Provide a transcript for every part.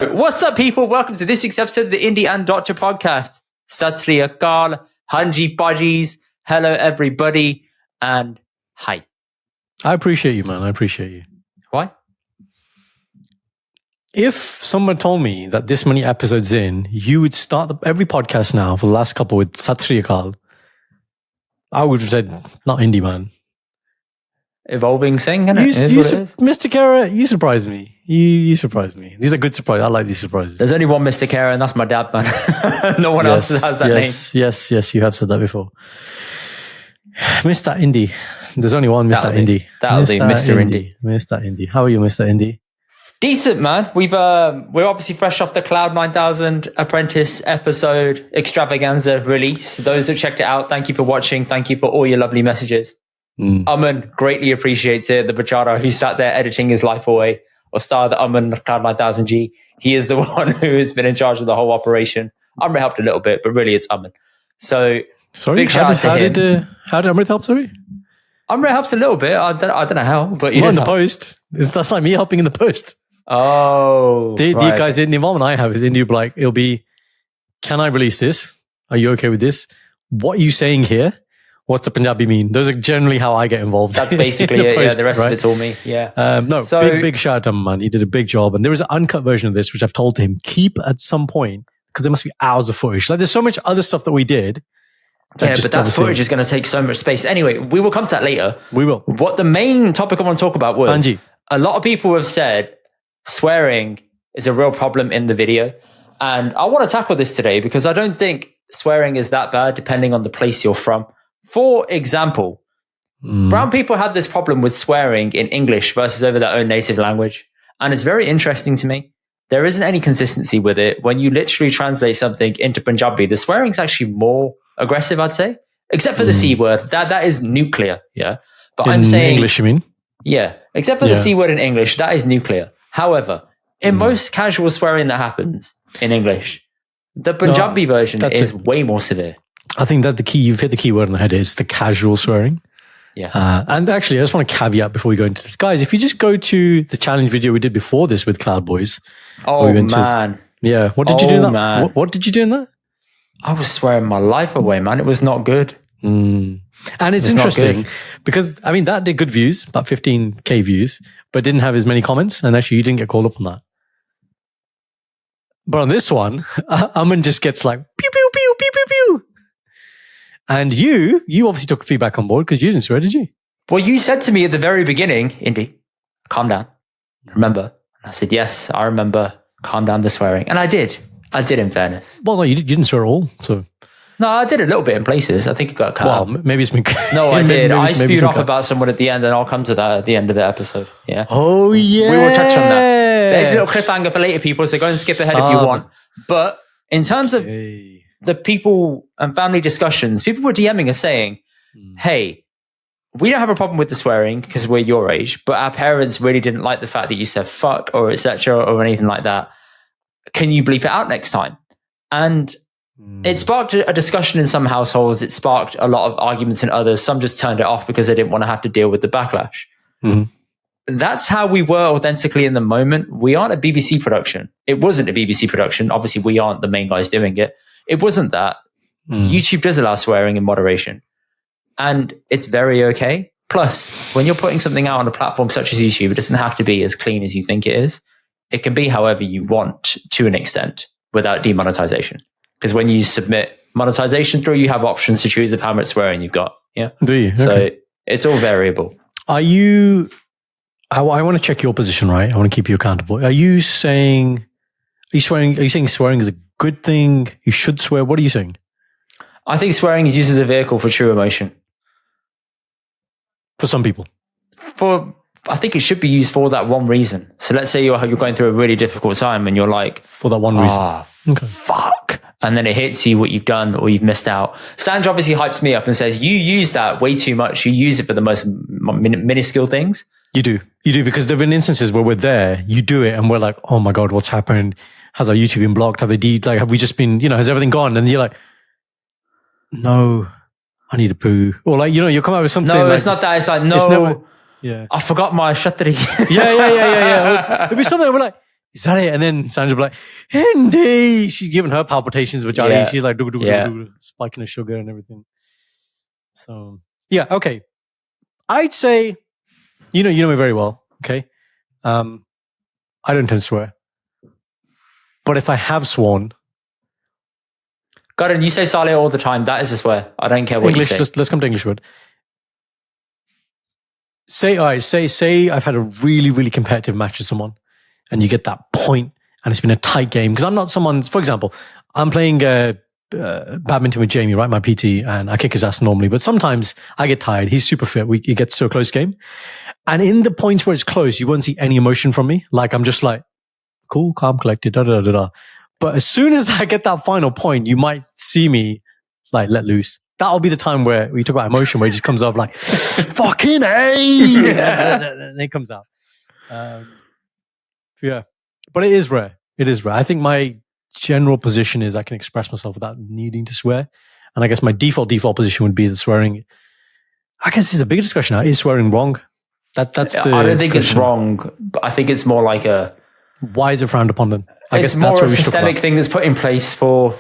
What's up, people? Welcome to this week's episode of the Indy and Doctor podcast. Sat Sri Akal, Hanji Bajis, hello everybody, and hi. I appreciate you, man. I appreciate you. Why? If someone told me that this many episodes in, you would start every podcast now for the last couple with Sat Sri Akal, I would have said, not Indy, man. Evolving Singh, Mr. Kara, you surprised me. You surprised me. These are good surprises. I like these surprises. There's only one Mr. Kara, and that's my dad, man. No one else has that name. Yes, you have said that before. Mr. Indy. There's only one Mr. Indy. That'll be Mr. Indy. Mr. Indy. How are you, Mr. Indy? Decent, man. We're obviously fresh off the Cloud 9000 Apprentice episode extravaganza release. Those who checked it out, thank you for watching. Thank you for all your lovely messages. Aman greatly appreciates it. The Bachara who sat there editing his life away, or star the Aman Cloud 9000G. He is the one who has been in charge of the whole operation. Amrit helped a little bit, but really it's Aman. So, big shout out to him. How did Amrit help, sorry? Amrit helps a little bit. I don't know how, but in the post. That's like me helping in the post. Oh, the guys, the involvement I have is it'll be, can I release this? Are you okay with this? What are you saying here? What's the Punjabi mean? Those are generally how I get involved. That's basically it. Post, the rest of it's all me. Yeah. Big shout out to him, man. He did a big job. And there is an uncut version of this, which I've told him, keep at some point, because there must be hours of footage. Like there's so much other stuff that we did. Yeah, but that footage is going to take so much space. Anyway, we will come to that later. We will. What the main topic I want to talk about was, Anji. A lot of people have said swearing is a real problem in the video. And I want to tackle this today because I don't think swearing is that bad depending on the place you're from. For example, brown people have this problem with swearing in English versus over their own native language. And it's very interesting to me. There isn't any consistency with it. When you literally translate something into Punjabi, the swearing is actually more aggressive, I'd say. Except for the C word. That is nuclear, yeah? But I'm saying... English, you mean? Yeah. Except for the C word in English, that is nuclear. However, in most casual swearing that happens in English, the Punjabi version is way more severe. I think that you've hit the key word on the head, is the casual swearing. Yeah. And actually, I just want to caveat before we go into this. Guys, if you just go to the challenge video we did before this with Cloud Boys. Oh, man. What did you do in that? Man. What did you do in that? I was swearing my life away, man. It was not good. And it's interesting because, I mean, that did good views, about 15K views, but didn't have as many comments. And actually, you didn't get called up on that. But on this one, Aman just gets like, pew, pew, pew, pew, pew, pew. And you obviously took feedback on board because you didn't swear, did you? Well, you said to me at the very beginning, Indy, calm down. Remember? I said, yes, I remember. Calm down the swearing. And I did. In fairness. Well, no, you didn't swear at all. So. No, I did a little bit in places. I think it got cut out. Well, maybe it's been No, I did. I spewed off about someone at the end, and I'll come to that at the end of the episode. Yeah. Oh, yeah. We will touch on that. There's a little cliffhanger for later, people, so go and skip ahead if you want. But in terms of the people and family discussions, people were DMing us saying, hey, we don't have a problem with the swearing because we're your age, but our parents really didn't like the fact that you said fuck or etc. or anything like that. Can you bleep it out next time? And it sparked a discussion in some households. It sparked a lot of arguments in others. Some just turned it off because they didn't want to have to deal with the backlash. That's how we were authentically in the moment. We aren't a BBC production. It wasn't a BBC production. Obviously, we aren't the main guys doing it. It wasn't that. YouTube does allow swearing in moderation. And it's very okay. Plus, when you're putting something out on a platform such as YouTube, it doesn't have to be as clean as you think it is. It can be however you want to an extent without demonetization. Because when you submit monetization through, you have options to choose of how much swearing you've got. Yeah. Do you? Okay. So it's all variable. Are you... I want to check your position, right? I want to keep you accountable. Are you saying swearing is a good thing? You should swear? What are you saying? I think swearing is used as a vehicle for true emotion. For some people. I think it should be used for that one reason. So let's say you're going through a really difficult time and you're like... For that one reason. Fuck. And then it hits you what you've done or you've missed out. Sandra obviously hypes me up and says, you use that way too much. You use it for the most minuscule things. You do, because there have been instances where we're there, you do it, and we're like, "Oh my god, what's happened? Has our YouTube been blocked? Have we just been, has everything gone?" And you're like, "No, I need a poo," or you come out with something. No, it's not that. It's like, no, I forgot my shatri. Yeah. It'd be something we're like, is that it? And then Sandra's like, Indy. She's giving her palpitations with Charlie. She's like, spiking her sugar and everything. So, yeah, okay. I'd say, you know me very well, okay? I don't tend to swear. But if I have sworn... God, and you say Saleh all the time. That is a swear. I don't care what English, you say. Let's come to English word. Say I've had a really, really competitive match with someone and you get that point and it's been a tight game. Because I'm not someone, for example, I'm playing badminton with Jamie, right? My PT, and I kick his ass normally. But sometimes I get tired. He's super fit. It gets to a close game. And in the points where it's close, you won't see any emotion from me. Like, I'm just like, cool, calm, collected, da-da-da-da. But as soon as I get that final point, you might see me like let loose. That'll be the time where we talk about emotion, where it just comes off like, fucking A! And it comes out. Yeah. But it is rare. It is rare. I think my general position is I can express myself without needing to swear. And I guess my default position would be that swearing, I guess it's a bigger discussion now. Is swearing wrong? That's the I don't think question. it's wrong, but I think it's more like a... Why is it frowned upon then? I guess it's more that's a what we should talk systemic about. thing that's put in place for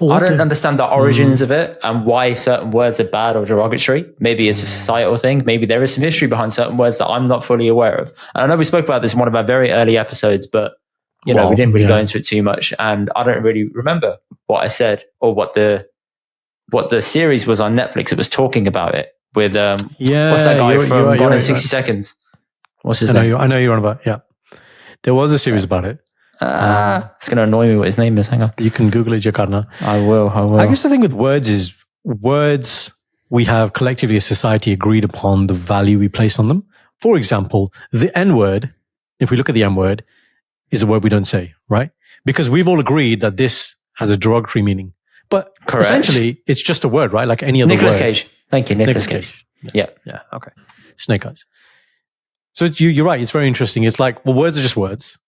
I don't understand the origins of it and why certain words are bad or derogatory. Maybe it's a societal thing. Maybe there is some history behind certain words that I'm not fully aware of. And I know we spoke about this in one of our very early episodes, but we didn't really go into it too much. And I don't really remember what I said or what the series was on Netflix. It was talking about it with what's that guy from Gone in 60 Seconds? What's his name? I know you're on about. Yeah, there was a series about it. It's going to annoy me what his name is. Hang on. You can Google it, Jakarta. I will. I guess the thing with words is words we have collectively as society agreed upon the value we place on them. For example, the N-word, if we look at the N-word, is a word we don't say, right? Because we've all agreed that this has a derogatory meaning. But essentially, it's just a word, right? Like any other Nicolas word. Cage. Thank you, Nicolas Cage. Yeah. Okay. Snake eyes. So you're right. It's very interesting. It's like, well, words are just words.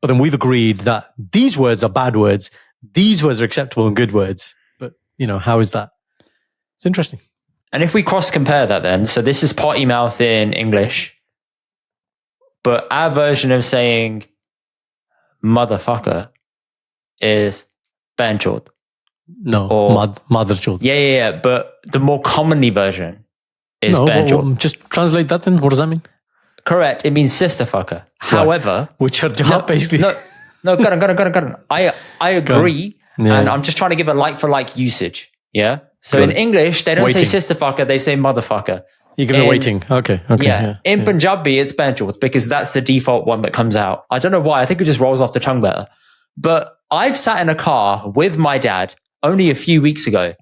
But then we've agreed that these words are bad words. These words are acceptable and good words. But, how is that? It's interesting. And if we cross compare that then, so this is potty mouth in English, but our version of saying motherfucker is banchod. No, motherchod. Yeah. But the more commonly version is banchod. Well, just translate that then. What does that mean? Correct. It means sister fucker. Right. However, which are basically no. Got on. I agree, and I'm just trying to give a like for like usage. Yeah. So in English, they don't say sister fucker; they say motherfucker. You give it waiting. Okay. Yeah. In Punjabi, it's banchod because that's the default one that comes out. I don't know why. I think it just rolls off the tongue better. But I've sat in a car with my dad only a few weeks ago,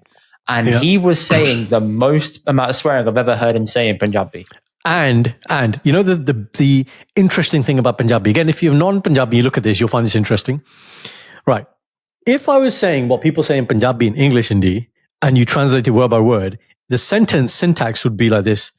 and he was saying the most amount of swearing I've ever heard him say in Punjabi. And the interesting thing about Punjabi, again, if you're non-Punjabi, you look at this, you'll find this interesting. Right. If I was saying what people say in Punjabi in English, Indy, and you translate it word by word, the sentence syntax would be like this.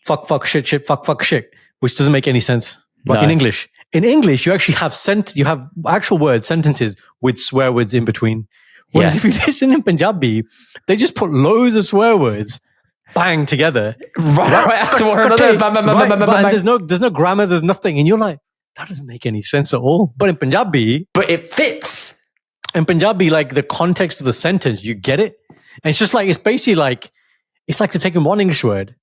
Fuck, shit, fuck, shit, which doesn't make any sense. Right? No. In English. In English, you actually have you have actual words, sentences with swear words in between. Whereas if you listen in Punjabi, they just put loads of swear words bang together. Right after one another. And there's no grammar, there's nothing. And you're like, that doesn't make any sense at all. But in Punjabi... But it fits. In Punjabi, like the context of the sentence, you get it. And it's just like, it's basically like, it's like they're taking one English word,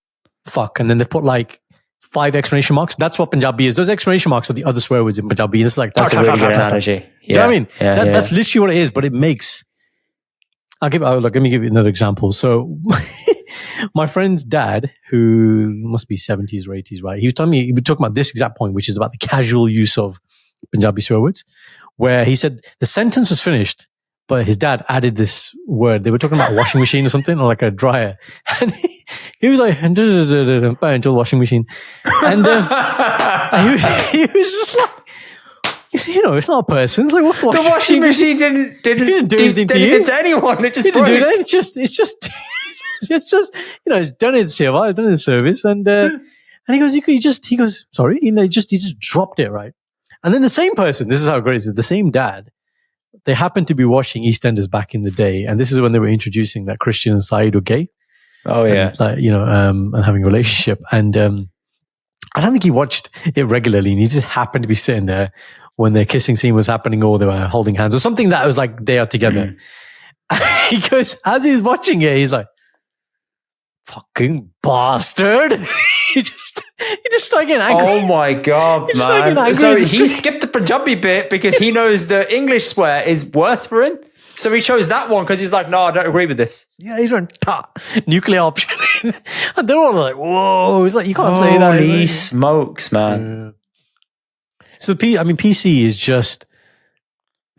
fuck, and then they put like 5 exclamation marks. That's what Punjabi is. Those exclamation marks are the other swear words in Punjabi. And it's like, that's a really good analogy. Do you know what I mean? That's literally what it is, but it makes... let me give you another example. So... my friend's dad, who must be 70s or 80s, right? He was talking about this exact point, which is about the casual use of Punjabi swear words, where he said the sentence was finished, but his dad added this word. They were talking about a washing machine or something, or like a dryer. And he was like, until washing machine. And he was just like, it's not a person. It's like, what's the washing machine? Didn't do anything to you. To anyone. It just broke. Do that. It's just it's done its service, and he goes, sorry, he just dropped it, right? And then the same person, this is how great it is, the same dad, they happened to be watching EastEnders back in the day, and this is when they were introducing that Christian and Saeed were gay. Oh yeah, and, and having a relationship, and I don't think he watched it regularly, and he just happened to be sitting there when their kissing scene was happening, or they were holding hands, or something that was like they are together. He goes, as he's watching it, he's like, "Fucking bastard!" he just started getting angry. Oh my god, man! So he skipped the Punjabi bit because he knows the English swear is worse for him. So he chose that one because he's like, "No, I don't agree with this." Yeah, he's on nuclear option, and they're all like, "Whoa!" It's like you can't say that. Holy smokes, man! So PC is just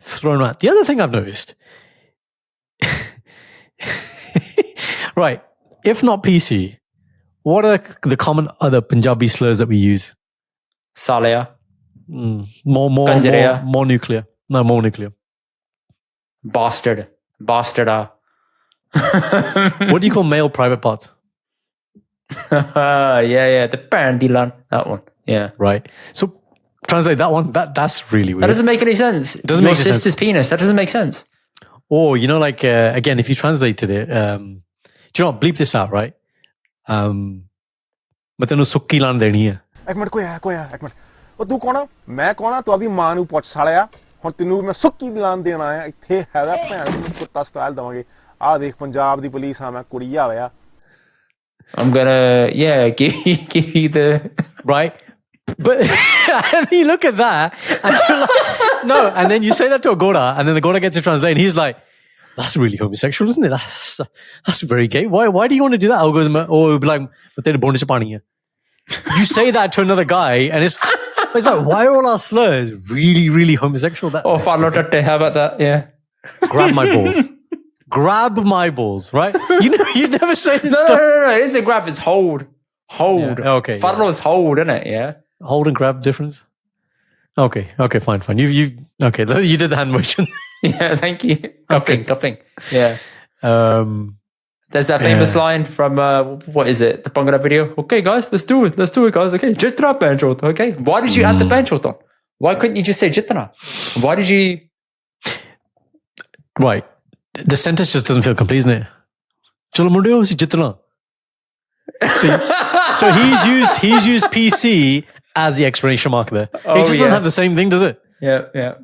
thrown out. The other thing I've noticed, right? If not PC, what are the common other Punjabi slurs that we use? Salia. More nuclear. No, more nuclear. Bastard. Bastarda. What do you call male private parts? Yeah. The Pandilan. That one. Yeah. Right. So translate that one. That's really weird. That doesn't make any sense. Doesn't Your sister's penis. That doesn't make sense. Or, like, again, if you translated it, do you know what? Bleep this out, right? मैं तेनू सुक्की लान देनी है एक minute कोई है एक minute ਉਹ ਤੂੰ ਕੌਣ ਆ ਮੈਂ ਕੌਣ ਆ ਤੂੰ ਆਪਣੀ ਮਾਂ ਨੂੰ ਪੁੱਛ ਸਾਲਿਆ ਹੁਣ ਤੈਨੂੰ ਮੈਂ ਸੁੱਕੀ ਲਾਨ ਦੇਣ ਆਇਆ ਇੱਥੇ ਹੈਗਾ ਭੈਣ ਨੂੰ ਕੁੱਤਾ ਸਟਾਈਲ ਦਵਾਂਗੇ ਆ ਦੇਖ ਪੰਜਾਬ ਦੀ ਪੁਲਿਸ ਆ ਮੈਂ ਕੁੜੀ ਆ ਹੋਇਆ I'm gonna give you the right but and you look at that and you're like, no, and then you say that to a Gora and then the Gora gets it translated and he's like, that's really homosexual, isn't it? That's very gay. Why do you want to do that? Or it'll be like, you say that to another guy and it's like, why are all our slurs really, really homosexual? How about that? Yeah. Grab my balls, right? You never say this stuff. No. It isn't grab, it's hold. Yeah, okay. Fadlo is hold, isn't it? Yeah. Hold and grab difference? Okay, fine. You okay, you did the hand motion. Yeah, thank you. Cupping. Yeah. There's that famous line from, what is it? The Bangla video. Okay, guys, let's do it, guys. Okay. Jitra benchot. Okay. Why did you add the benchot on? Why couldn't you just say jitna? Why did you? Right. The sentence just doesn't feel complete, isn't it? Chalo mundiyo si jitna. So he's used PC as the exclamation mark there. It just doesn't have the same thing, does it? Yeah.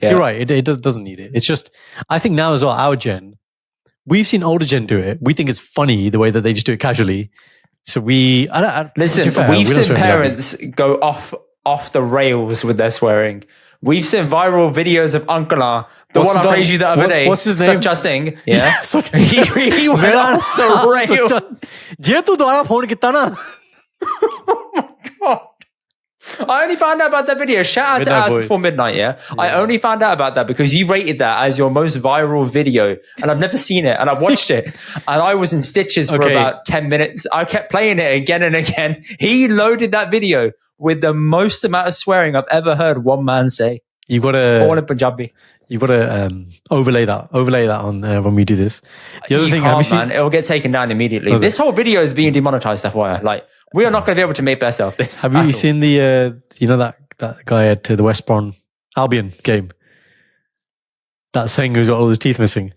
You're right. It doesn't need it. It's just, I think now as well, our gen, we've seen older gen do it. We think it's funny the way that they just do it casually. So listen, we've seen parents go off the rails with their swearing. We've seen viral videos of Uncle the one I praised you the other day. What's his name? Sucha Singh. Yeah. He went off the rails. Je tu doara phone kitta na. Oh my God. I only found out about that video. Shout out to Az Before Midnight, yeah? I only found out about that because you rated that as your most viral video. And I've never seen it. And I've watched it. And I was in stitches for about 10 minutes. I kept playing it again and again. He loaded that video with the most amount of swearing I've ever heard one man say. You've got to... All in Punjabi. You've got to overlay that on when we do this. The other thing, have you seen? Man, it will get taken down immediately. This whole video is being demonetized, FYI. Like, we are not going to be able to make best of this. Have you seen the, that guy at the West Brom Albion game? That Singh who's got all his teeth missing.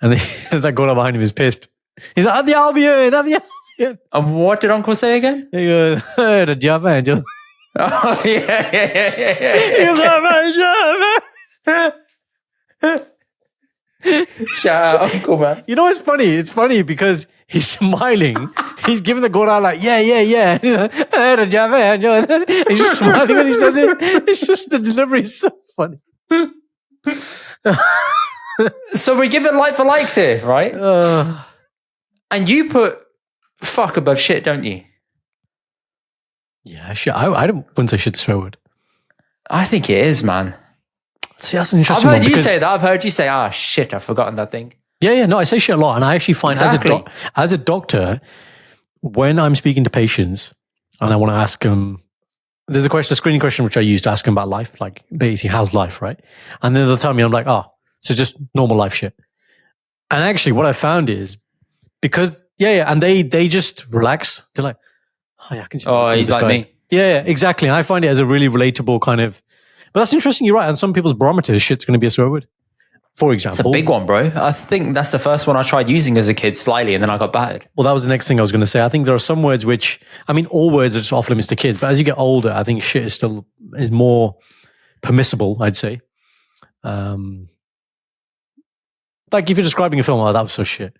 And there's that goal behind him is pissed. He's like, at the Albion. And what did Uncle say again? He goes, the job angel. Oh, yeah. He goes, shout out Uncle, man. You know what's funny? It's funny because he's smiling. He's giving the Gora like, yeah. He's just smiling when he says it. It's just the delivery is so funny. So we give it like for likes here, right? And you put fuck above shit, don't you? Yeah, shit. I wouldn't say shit's a swear word. I think it is, man. See, that's an interesting one. I've heard you say that. I've heard you say, shit, I've forgotten that thing. Yeah. No, I say shit a lot. And I actually find as a doctor, when I'm speaking to patients and I want to ask them, there's a screening question which I use to ask them about life, like basically how's life, right? And then they'll tell me, I'm like, so just normal life shit. And actually what I found is because, and they just relax. They're like, I can see he's like me. Yeah, exactly. And I find it as a really relatable kind of, but that's interesting. You're right. On some people's barometer, shit's going to be a swear word. For It's a example. big one, bro. I think that's the first one I tried using as a kid slyly, and then I got battered. Well, that was the next thing I was going to say. I think there are some words which, I mean, all words are just off limits to kids, but as you get older, I think shit is more permissible, I'd say. Like if you're describing a film, oh, that was so shit.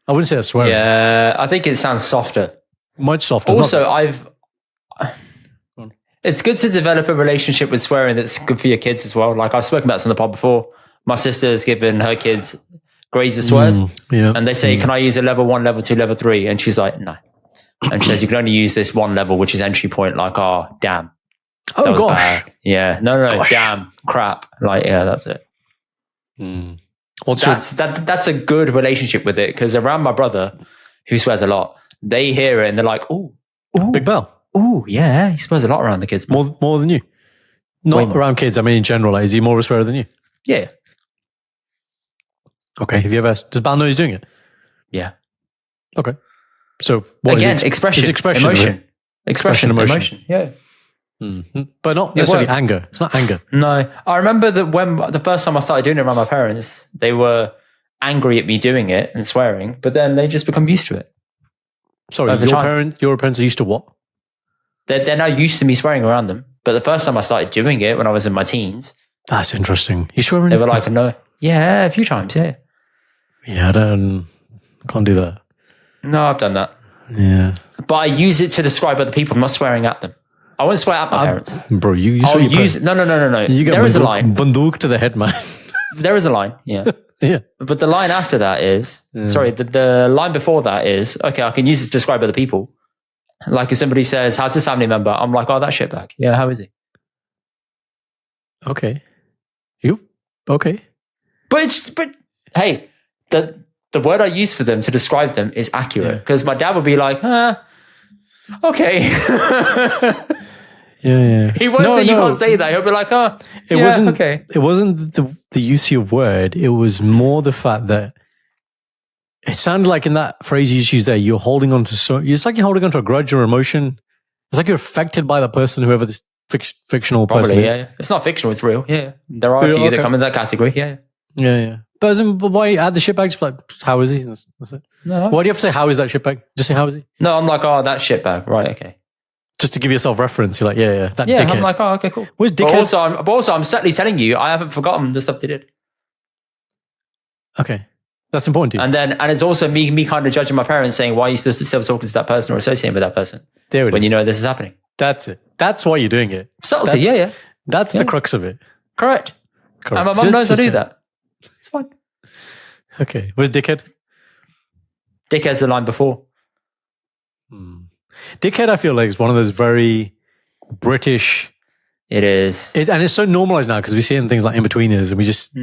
I wouldn't say that's swearing. Yeah, I think it sounds softer. Much softer. Also, it's good to develop a relationship with swearing that's good for your kids as well. Like I've spoken about this on the pod before. My sister's given her kids grades of swears. And they say, can I use a level 1, level 2, level 3? And she's like, no. And she says, you can only use this one level, which is entry point. Like, oh, damn. Oh, gosh. Bad. Yeah. No, gosh. Damn, crap. Like, yeah, that's it. That's a good relationship with it, because around my brother, who swears a lot, they hear it and they're like, ooh. Big Bell. Ooh, yeah. He swears a lot around the kids. More than you? Not around kids. I mean, in general. Like, is he more of a swearer than you? Yeah. Okay. Have you ever asked, does Bal know he's doing it? Yeah. Okay. So what again, is expression, emotion. Expression, emotion. Yeah. Mm-hmm. But not necessarily anger. It's not anger. No. I remember that when the first time I started doing it around my parents, they were angry at me doing it and swearing, but then they just become used to it. Sorry, your parents are used to what? They're now used to me swearing around them. But the first time I started doing it when I was in my teens. That's interesting. You swear? They were like, no. Yeah, a few times, yeah. Yeah, can't do that. No, I've done that. Yeah. But I use it to describe other people. I'm not swearing at them. I won't swear at my parents. Bro, you use it. No. There is a line. Bandook to the head, man. There is a line, yeah. Yeah. But the line after that is, the line before that is, okay, I can use it to describe other people. Like if somebody says, how's this family member? I'm like, oh, that shitbag. Yeah, how is he? Okay. You? Okay. But hey, the word I use for them to describe them is accurate. Because my dad would be like, okay. Yeah. He won't say you can't say that. He'll be like, okay. It wasn't the use of your word. It was more the fact that it sounded like in that phrase you just used there, you're holding on to it's like you're holding on to a grudge or emotion. It's like you're affected by the person, whoever this fictional person is. Yeah. It's not fictional, it's real. Yeah. There are a few that come in that category. Yeah. Yeah. But why add the shitbag? Like, how is he? That's it. No. Why do you have to say, how is that shitbag? Just say, how is he? No, I'm like, oh, that shitbag. Right, okay. Just to give yourself reference. You're like, that dickhead. I'm like, oh, okay, cool. Where's dickhead? But also, I'm certainly telling you, I haven't forgotten the stuff they did. Okay. That's important to you. And it's also me kind of judging my parents, saying, why are you still talking to that person or associating with that person? There it is. When you know this is happening. That's it. That's why you're doing it. Subtlety, yeah. That's the crux of it. Correct. And my mum knows I do that. It's fine. Okay. Where's dickhead? Dickhead's the line before. Dickhead, I feel like, is one of those very British. It is. And it's so normalized now because we see it in things like In-Betweeners and we just...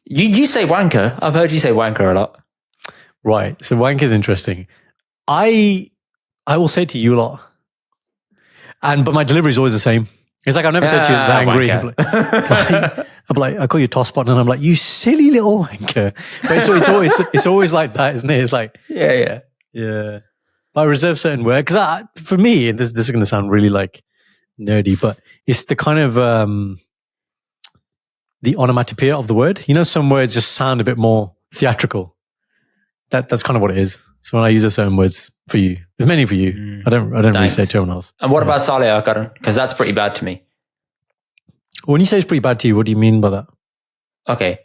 You say wanker. I've heard you say wanker a lot. Right. So wanker is interesting. I will say it to you a lot. But my delivery is always the same. It's like I've never said to you that angry. I'm like, I call you toss button and I'm like, you silly little wanker. But it's always like that, isn't it? It's like, yeah. I reserve certain words because for me, this is going to sound really like nerdy, but it's the kind of the onomatopoeia of the word. You know, some words just sound a bit more theatrical. That's kind of what it is. So when I use certain words for you, there's many for you. I don't really say it to anyone else. And what about Saleh Karan? Because that's pretty bad to me. When you say it's pretty bad to you, what do you mean by that? Okay,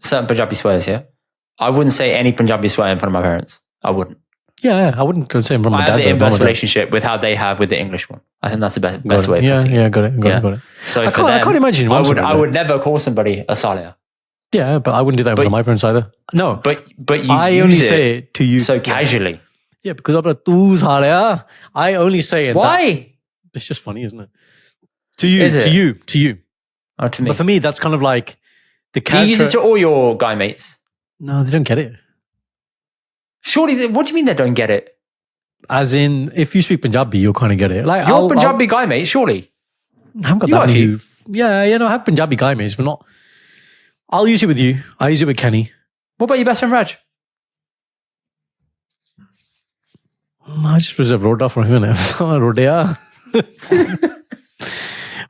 certain Punjabi swears. Yeah, I wouldn't say any Punjabi swear in front of my parents. I wouldn't. Yeah, I wouldn't go say in front of my dad. I have the inverse relationship with how they have with the English one. I think that's the best way. Yeah, got it. So I can't imagine. I would never call somebody a Saleh. Yeah, but I wouldn't do that with my parents either. No, but I only say it to you so casually. Yeah, because I only say it. Why? It's just funny, isn't it? To you. Oh, to me. But for me, that's kind of like the character. You use it to all your guy mates. No, they don't get it. Surely, what do you mean they don't get it? As in, if you speak Punjabi, you'll kind of get it. Like your Punjabi guy mates, surely. I haven't got that many. Yeah, I have Punjabi guy mates, but not. I'll use it with you. I use it with Kenny. What about your best friend Raj? I just reserve Roda for him. Rodea.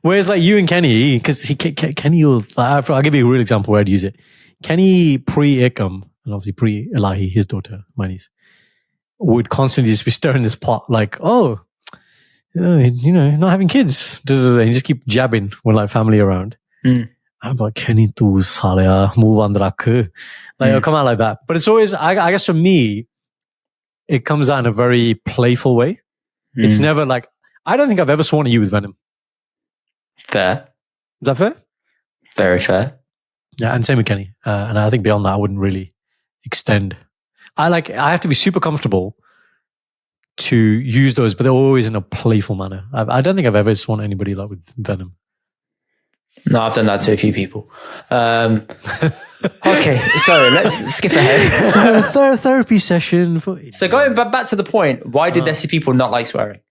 Whereas like you and Kenny, because Kenny will, like, I'll give you a real example where I'd use it. Kenny pre-Ikam, and obviously pre-Elahi, his daughter, my niece, would constantly just be stirring this pot like, oh, you know, not having kids. And just keep jabbing when like family around. I'm like, Kenny, tu salaya, move on rakh. Like, it'll come out like that. But it's always, I guess for me, it comes out in a very playful way. It's never like, I don't think I've ever sworn at you with venom. Fair. Is that fair? Very fair. Yeah, and same with Kenny. And I think beyond that, I wouldn't really extend. I have to be super comfortable to use those, but they're always in a playful manner. I don't think I've ever sworn at anybody like with venom. No, I've done that to a few people. Okay, so let's skip ahead. Therapy session. So going back to the point, why did Desi people not like swearing?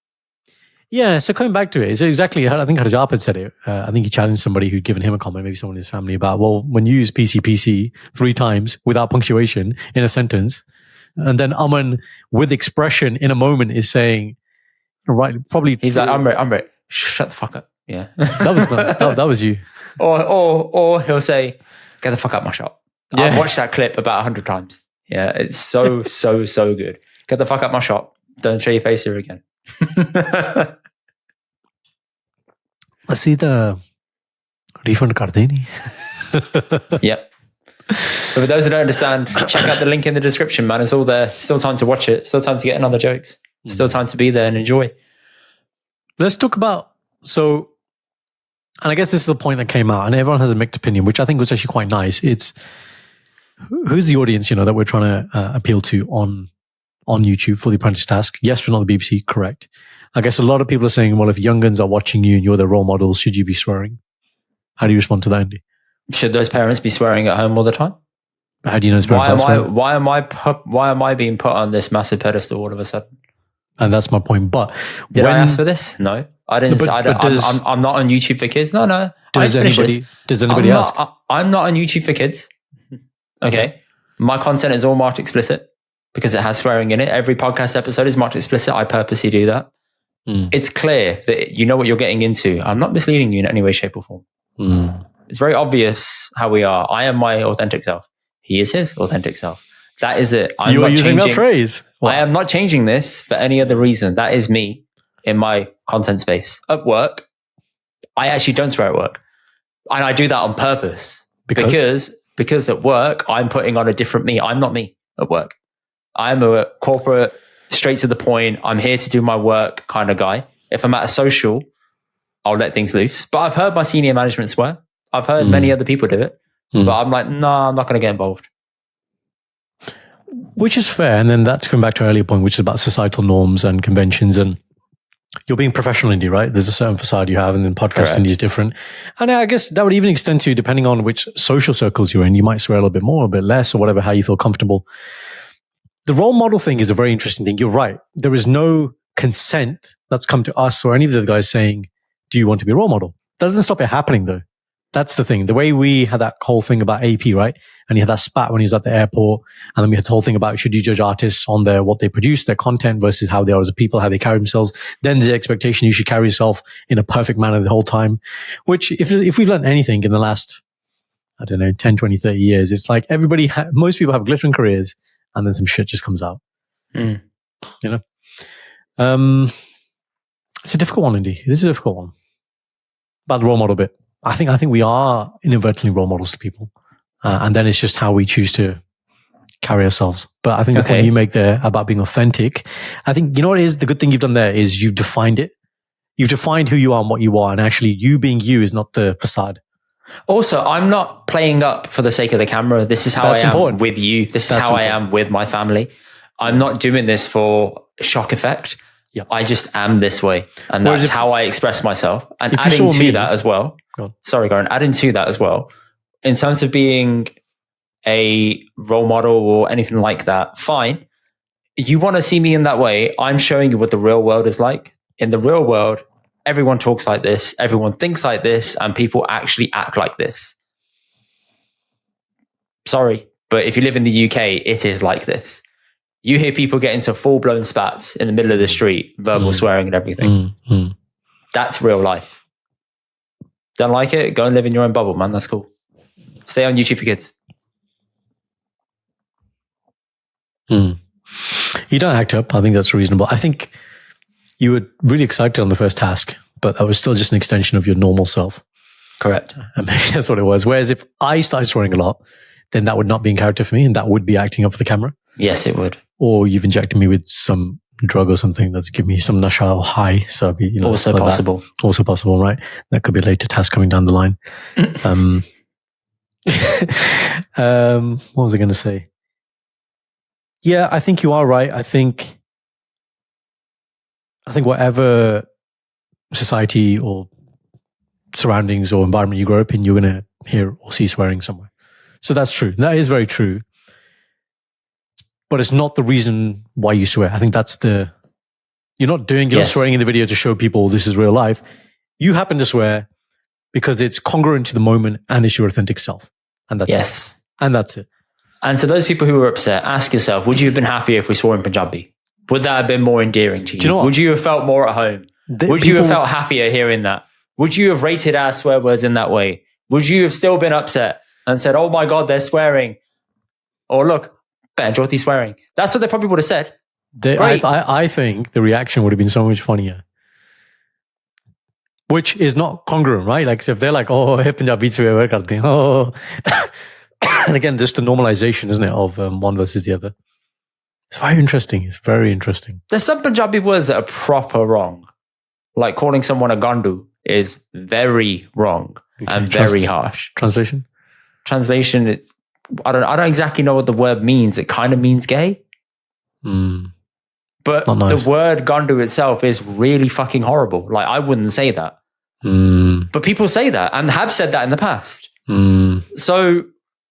Yeah, so coming back to it, it's exactly, I think Harjap had said it. I think he challenged somebody who'd given him a comment, maybe someone in his family, about, well, when you use PC 3 times without punctuation in a sentence, and then Aman with expression in a moment is saying, right, probably... He's like, Amrit, shut the fuck up. Yeah. that was you. Or he'll say, get the fuck out my shop. Yeah. I've watched that clip about 100 times. Yeah, it's so good. Get the fuck out my shop. Don't show your face here again. Let's see the refund kar deni. Yep. But for those who don't understand, check out the link in the description, man. It's all there. Still time to watch it. Still time to get in on the jokes. Still time to be there and enjoy. Let's talk about, and I guess this is the point that came out, and everyone has a mixed opinion, which I think was actually quite nice. It's who's the audience, you know, that we're trying to appeal to on YouTube for the apprentice task. Yes, we're not the BBC, correct. I guess a lot of people are saying, well, if young'uns are watching you and you're their role models, should you be swearing? How do you respond to that, Indy? Should those parents be swearing at home all the time? How do you know those parents are swearing? Why am I being put on this massive pedestal all of a sudden? And that's my point. But did I ask for this? No, I didn't. I'm not on YouTube for kids. No. Does anybody ask? I'm not on YouTube for kids. Okay. My content is all marked explicit because it has swearing in it. Every podcast episode is marked explicit. I purposely do that. It's clear that you know what you're getting into. I'm not misleading you in any way, shape, or form. It's very obvious how we are. I am my authentic self. He is his authentic self. That is it. You are using that phrase. I am not changing this for any other reason. That is me in my content space. At work, I actually don't swear at work. And I do that on purpose. Because at work, I'm putting on a different me. I'm not me at work. I'm a corporate, straight to the point, I'm here to do my work kind of guy. If I'm at a social, I'll let things loose. But I've heard my senior management swear. I've heard many other people do it. But I'm like, no, I'm not going to get involved. Which is fair. And then that's going back to an earlier point, which is about societal norms and conventions. And you're being professional, Indy, right? There's a certain facade you have, and then podcast Indy is different. And I guess that would even extend to, depending on which social circles you're in, you might swear a little bit more, a bit less, or whatever, how you feel comfortable. The role model thing is a very interesting thing. You're right. There is no consent that's come to us or any of the guys saying, do you want to be a role model? That doesn't stop it happening, though. That's the thing. The way we had that whole thing about AP, right? And he had that spat when he was at the airport. And then we had the whole thing about, should you judge artists on what they produce, their content versus how they are as a people, how they carry themselves? Then the expectation you should carry yourself in a perfect manner the whole time. Which, if we've learned anything in the last, 10, 20, 30 years, it's like most people have glittering careers and then some shit just comes out. You know? It's a difficult one, Indy. It is a difficult one. About the role model bit. I think we are inadvertently role models to people. And then it's just how we choose to carry ourselves. But I think the point you make there about being authentic, I think, you know what it is? The good thing you've done there is you've defined it. You've defined who you are and what you are. And actually you being you is not the facade. Also, I'm not playing up for the sake of the camera. This is how I am with you. This is how I am with my family. I'm not doing this for shock effect. Yep. I just am this way. And that's how I express myself. And adding to that as well. Sorry, Goran. Adding to that as well. In terms of being a role model or anything like that, fine. You want to see me in that way. I'm showing you what the real world is like. In the real world, everyone talks like this. Everyone thinks like this. And people actually act like this. Sorry. But if you live in the UK, it is like this. You hear people get into full-blown spats in the middle of the street, verbal swearing and everything. That's real life. Don't like it? Go and live in your own bubble, man. That's cool. Stay on YouTube for kids. You don't act up. I think that's reasonable. I think you were really excited on the first task, but that was still just an extension of your normal self. Correct. And maybe that's what it was. Whereas if I started swearing a lot, then that would not be in character for me, and that would be acting up for the camera. Yes, it would. Or you've injected me with some drug or something that's given me some nasha or high. So I'd be, also like possible. That. Also possible, right? That could be a later task coming down the line. What was I going to say? Yeah, I think you are right. I think whatever society or surroundings or environment you grow up in, you're going to hear or see swearing somewhere. So that's true. That is very true. But it's not the reason why you swear. I think you're not doing it or swearing in the video to show people this is real life. You happen to swear because it's congruent to the moment and it's your authentic self. And that's it. And that's it. And to those people who were upset, ask yourself, would you have been happier if we swore in Punjabi? Would that have been more endearing to you? Do you know what? Would you have felt more at home? Would you have felt happier hearing that? Would you have rated our swear words in that way? Would you have still been upset and said, oh my God, they're swearing? Or look, better Jyoti swearing. That's what they probably would have said. I think the reaction would have been so much funnier. Which is not congruent, right? Like if they're like, oh, Punjabi swear karte hain. Oh. And again, just the normalization, isn't it, of one versus the other. It's very interesting. It's very interesting. There's some Punjabi words that are proper wrong. Like calling someone a gandu is very wrong and very harsh. Translation? Translation, I don't exactly know what the word means. It kind of means gay. But the word gandu itself is really fucking horrible. Like, I wouldn't say that. But people say that and have said that in the past. So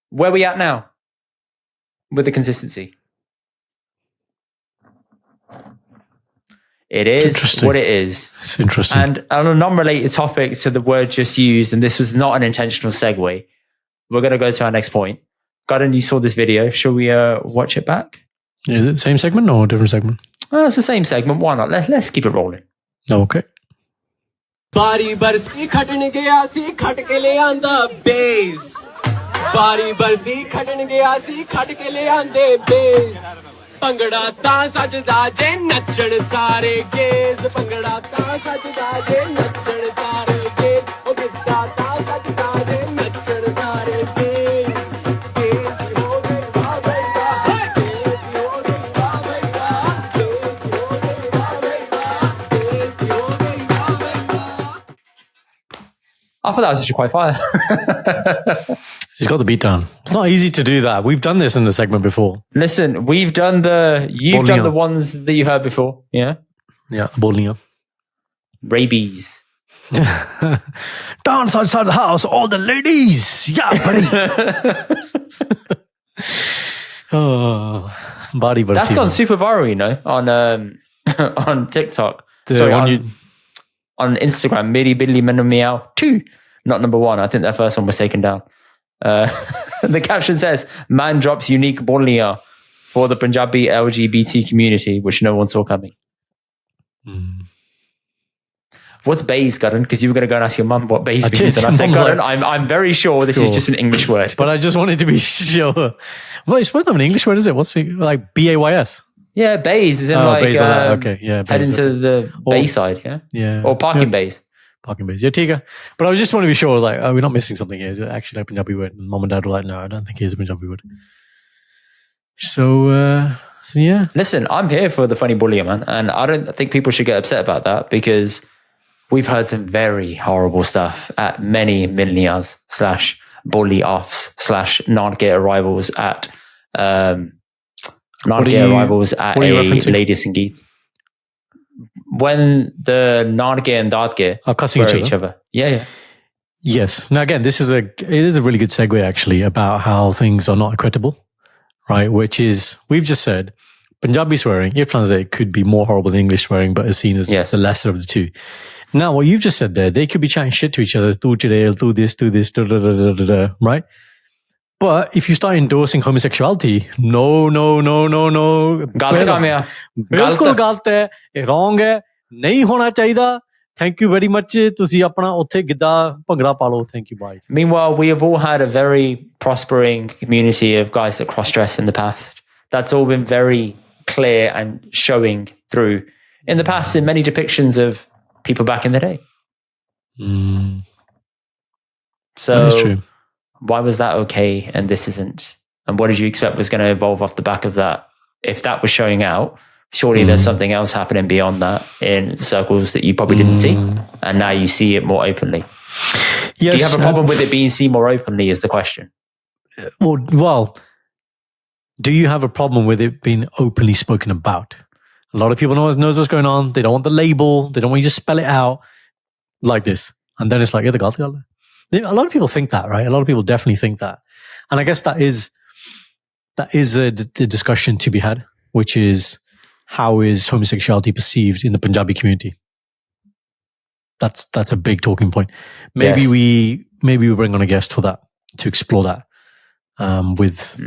where are we at now with the consistency? It is what it is. It's interesting. And on a non-related topic to the word just used, and this was not an intentional segue, we're going to go to our next point. Garden, you saw this video. Shall we watch it back? Is it the same segment or a different segment? It's the same segment. Why not? Let's keep it rolling. Okay. बारी बरसी खटन गया सी खट के ले आंदा base बारी बरसी खटन गया सी खट के ले आंदे बेस पंगड़ा ता सजदा जे नचण सारे गेस पंगड़ा ता सजदा जे नचण सारे गेस ओ गिद्दा ता सजदा जे नचण सारे गेस गेस हो गई वाह भाई वाह गेस हो गई वाह भाई वाह गेस हो गई वाह भाई वाह गेस हो गई वाह भाई वाह. I thought that was actually quite fire. He's got the beat down. It's not easy to do that. We've done this in the segment before. Listen, you've done the ones that you heard before. Yeah? Yeah, Boliyaan. Rabies. Dance outside the house, all the ladies. Yeah, buddy. Body That's gone super viral, you know, on TikTok. On Instagram, Miri Billy Menu Meow 2, not number 1. I think that first one was taken down. The caption says, man drops unique Boliyaan for the Punjabi LGBT community, which no one saw coming. What's bays, Garden? Because you were going to go and ask your mum what bays means. And I said, Garden, I'm very sure this is just an English word. But I just wanted to be sure. Well, it's not an English word, is it? What's it? Like BAYS? Yeah, bays is in bays like that. Okay, yeah. Head into the bay side, yeah? Yeah. Or parking bays. Parking bays. Yeah, Tika. But I just want to be sure, like, we're not missing something here. Is it actually a Punjabi word? And mom and dad were like, no, I don't think it is a Punjabi word. So yeah. Listen, I'm here for the funny Boliyaan, man. And I don't think people should get upset about that because we've heard some very horrible stuff at many millionaires / bully offs / non-gay arrivals at non-gay arrivals at a ladies Sangeet. When the non-gay and dad-gay are cussing each other. Yeah. Yes. Now again, it is a really good segue actually about how things are not equitable, right? Which is, we've just said, Punjabi swearing, if translated, could be more horrible than English swearing, but is seen as the lesser of the two. Now, what you've just said there, they could be chatting shit to each other, do this, right? But if you start endorsing homosexuality, no. Galt kam hai. Bilkul galt hai. Wrong hai. Nahi hona chahiye. Thank you very much. ਤੁਸੀਂ ਆਪਣਾ ਉੱਥੇ ਗਿੱਧਾ ਭੰਗੜਾ ਪਾ ਲਓ. Thank you. Bye. Meanwhile, we have all had a very prospering community of guys that cross-dress in the past. That's all been very clear and showing through in the past in many depictions of people back in the day. So that is true. Why was that okay and this isn't? And what did you expect was going to evolve off the back of that? If that was showing out, surely there's something else happening beyond that in circles that you probably didn't see. And now you see it more openly. Yes, do you have a problem with it being seen more openly is the question. Well, do you have a problem with it being openly spoken about? A lot of people knows what's going on. They don't want the label. They don't want you to spell it out like this. And then it's like, a lot of people think that, right? A lot of people definitely think that. And I guess that is a discussion to be had, which is, how is homosexuality perceived in the Punjabi community? That's a big talking point. Maybe we bring on a guest for that to explore that with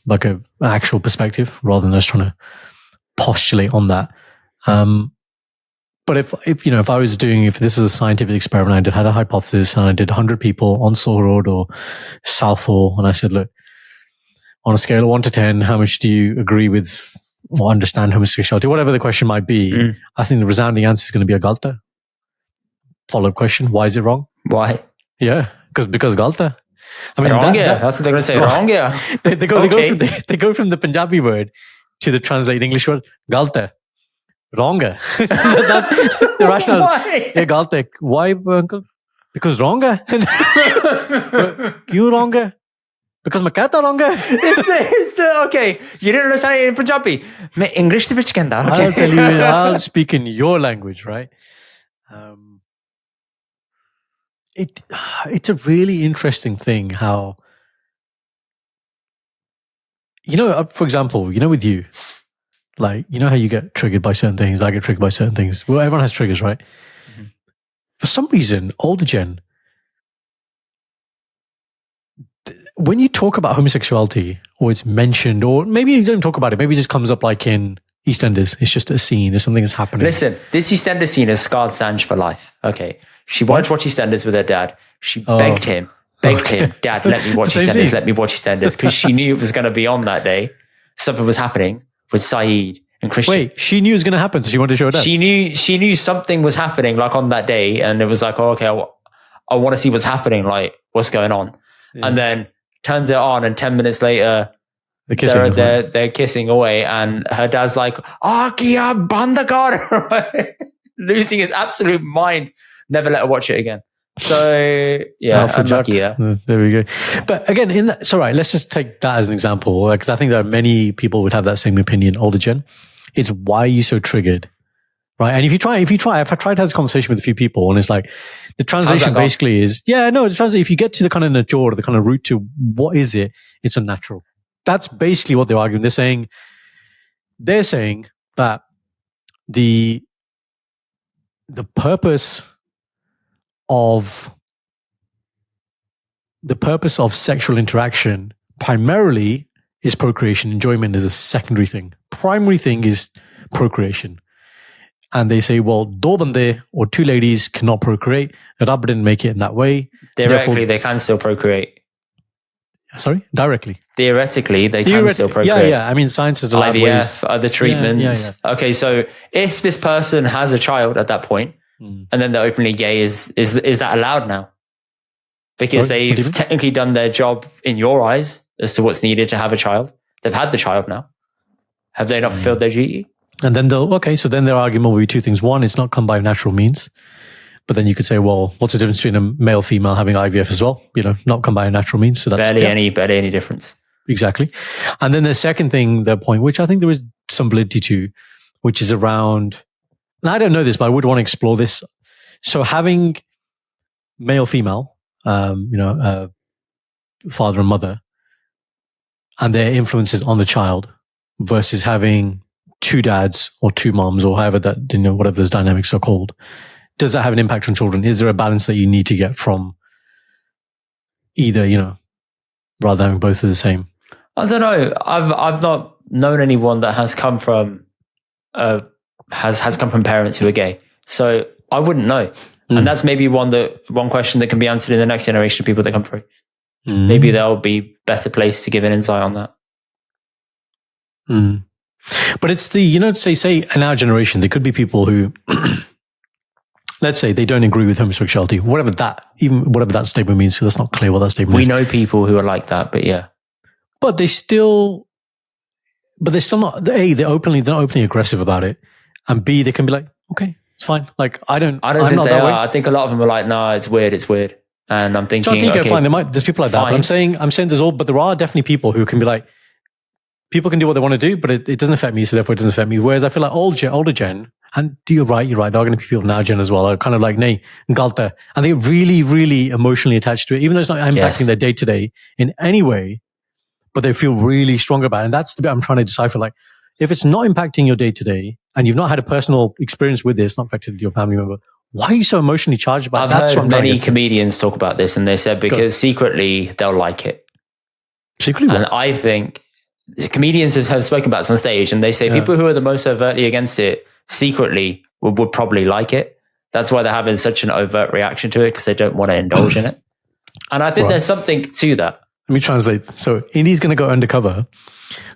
like an actual perspective rather than just trying to postulate on that. But if this is a scientific experiment, I had a hypothesis and I did 100 people on Soul Road or Southall, and I said, look, on a scale of 1 to 10, how much do you agree with or understand homosexuality? Whatever the question might be, I think the resounding answer is going to be a galta. Follow-up question: why is it wrong? Why? Yeah, because galta. I mean, wrong, that's what they're going to say. Wrong, yeah. They go from the Punjabi word to the translated English word galta. Wronga. The rationale is, yeah, galta. Why, uncle? Because wronga. Kyun wronga? Because मैं कहता रहूँगा. It's okay. You didn't understand it in Punjabi. मैं English de vich कहता. Okay. I'll tell you. I'll speak in your language, right? It's a really interesting thing how, for example, with you, like, how you get triggered by certain things. I get triggered by certain things. Well, everyone has triggers, right? Mm-hmm. For some reason, older gen, when you talk about homosexuality or it's mentioned, or maybe you don't talk about it, maybe it just comes up like in EastEnders. It's just a scene. There's something that's happening. Listen, this EastEnders scene has scarred Sanj for life. Okay. She wanted to watch EastEnders with her dad. She begged him, Dad, let me watch EastEnders, let me watch EastEnders. Because she knew it was going to be on that day. Something was happening with Saeed and Christian. Wait, she knew it was going to happen, so she wanted to show her dad? She knew something was happening like on that day. And it was like, oh, okay, I want to see what's happening. Like, what's going on? Yeah. And then turns it on, and 10 minutes later, they're kissing away, and her dad's like, Kia Bandakar, losing his absolute mind. Never let her watch it again. So, yeah, unlucky, yeah. There we go. But again, it's all right. Let's just take that as an example, because I think there are many people would have that same opinion, older gen. It's why are you so triggered? Right. And if I tried to have this conversation with a few people, and it's like, the translation basically is, if you get to the kind of nature, the kind of root to what is it, it's unnatural. That's basically what they're arguing. They're saying that the purpose of sexual interaction primarily is procreation. Enjoyment is a secondary thing. Primary thing is procreation. And they say, well, do bande or two ladies cannot procreate. Rab didn't make it in that way. Theoretically, they can still procreate. Sorry? Directly. Theoretically, they can still procreate. Yeah. I mean, science is a lot of ways. IVF, other treatments. Yeah. Okay, so if this person has a child at that point, and then they're openly gay, is that allowed now? Because they've technically done their job in your eyes as to what's needed to have a child. They've had the child now. Have they not fulfilled their duty? And then so then their argument will be two things. One, it's not come by natural means. But then you could say, well, what's the difference between a male, female having IVF as well? Not come by a natural means. So that's barely any difference. Exactly. And then the second thing, their point, which I think there is some validity to, which is around, and I don't know this, but I would want to explore this. So having male, female, father and mother, and their influences on the child versus having two dads or two moms or however that, whatever those dynamics are called. Does that have an impact on children? Is there a balance that you need to get from either, rather than having both of the same? I don't know. I've not known anyone that has come from has come from parents who are gay. So I wouldn't know. And that's maybe one question that can be answered in the next generation of people that come through. Maybe they'll be better placed to give an insight on that. But it's the, say in our generation, there could be people who, let's say they don't agree with homosexuality, whatever that statement means. So that's not clear what that statement is. We know people who are like that, but yeah. But they're still not, A, they're not openly aggressive about it. And B, they can be like, okay, it's fine. Like, I don't think they are. I think a lot of them are like, nah, it's weird. And I'm thinking, so I think, okay, fine. There's people like that, but I'm saying but there are definitely people who can be like, people can do what they want to do, but it doesn't affect me, so therefore it doesn't affect me. Whereas I feel like older gen, and you're right, there are going to be people now gen as well, are kind of like, nay, galta. And they're really, really emotionally attached to it, even though it's not impacting their day-to-day in any way, but they feel really strong about it. And that's the bit I'm trying to decipher. Like, if it's not impacting your day-to-day, and you've not had a personal experience with this, not affected your family member, why are you so emotionally charged about it? I've heard many comedians talk about this, and they said because secretly they'll like it. Secretly what? And I think comedians have spoken about this on stage, and they say people who are the most overtly against it secretly would probably like it. That's why they're having such an overt reaction to it, because they don't want to indulge in it. And I think there's something to that. Let me translate. So Indy's going to go undercover.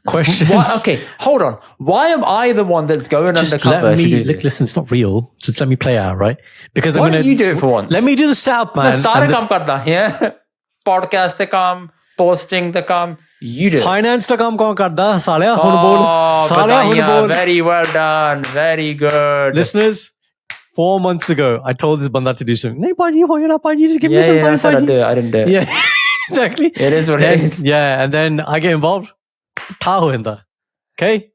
Questions. Okay, hold on. Why am I the one that's going just undercover? Listen, it's not real. Just let me play out, right? Because why don't you do it for once? Let me do the setup, man. Sare kaam karda, yeah. Podcast the kaam, posting the kaam. You do. Finance the kaam kaun karda? Salya, hun bol. Salya, hun bol. Very well done. Very good. Listeners, 4 months ago, I told this banda to do something. Nahi, Paji, ho na Paji. Just give me some time, Paji. I didn't do it. Yeah, exactly. It is what it is. Yeah, and then I get involved. Tha ho inda. Okay?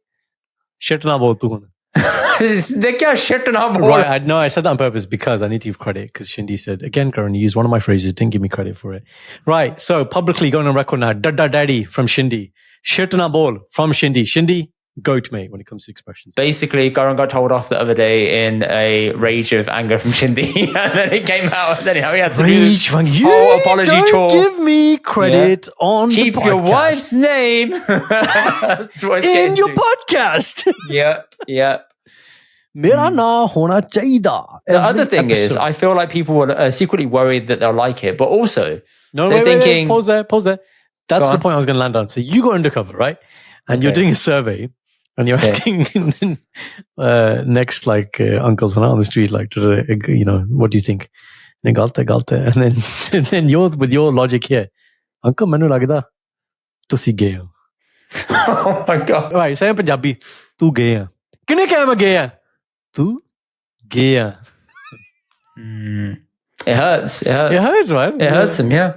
Shit na bol tu hun. Shit na bol. Right, no, I said that on purpose because I need to give credit, because Shindy said, again, Karan, you used one of my phrases, didn't give me credit for it. Right, so publicly going on record now, Dada Daddy from Shindy. Shit na bol from Shindy. Shindy, goat mate when it comes to expressions. Basically, Karan got told off the other day in a rage of anger from Shindy, and then it came out, and then he had to do the whole apology tour. Give me credit on Keep the podcast. your wife's name That's what it's in your podcast. Yep. Mera naam hona chahiye. The other thing is, I feel like people are secretly worried that they'll like it, but also they're thinking. Pause there. That's the point I was going to land on. So you go undercover, right? And you're doing a survey. And you're asking next, uncles on the street, what do you think? Galte. And then you're with your logic here. Uncle, manu lagda, tusi gay ho. Oh my God. All right, say in Punjabi, tu gay hai. Kine kaya main gay hai? Tu gay hai. It hurts. It hurts, right? It hurts him, yeah.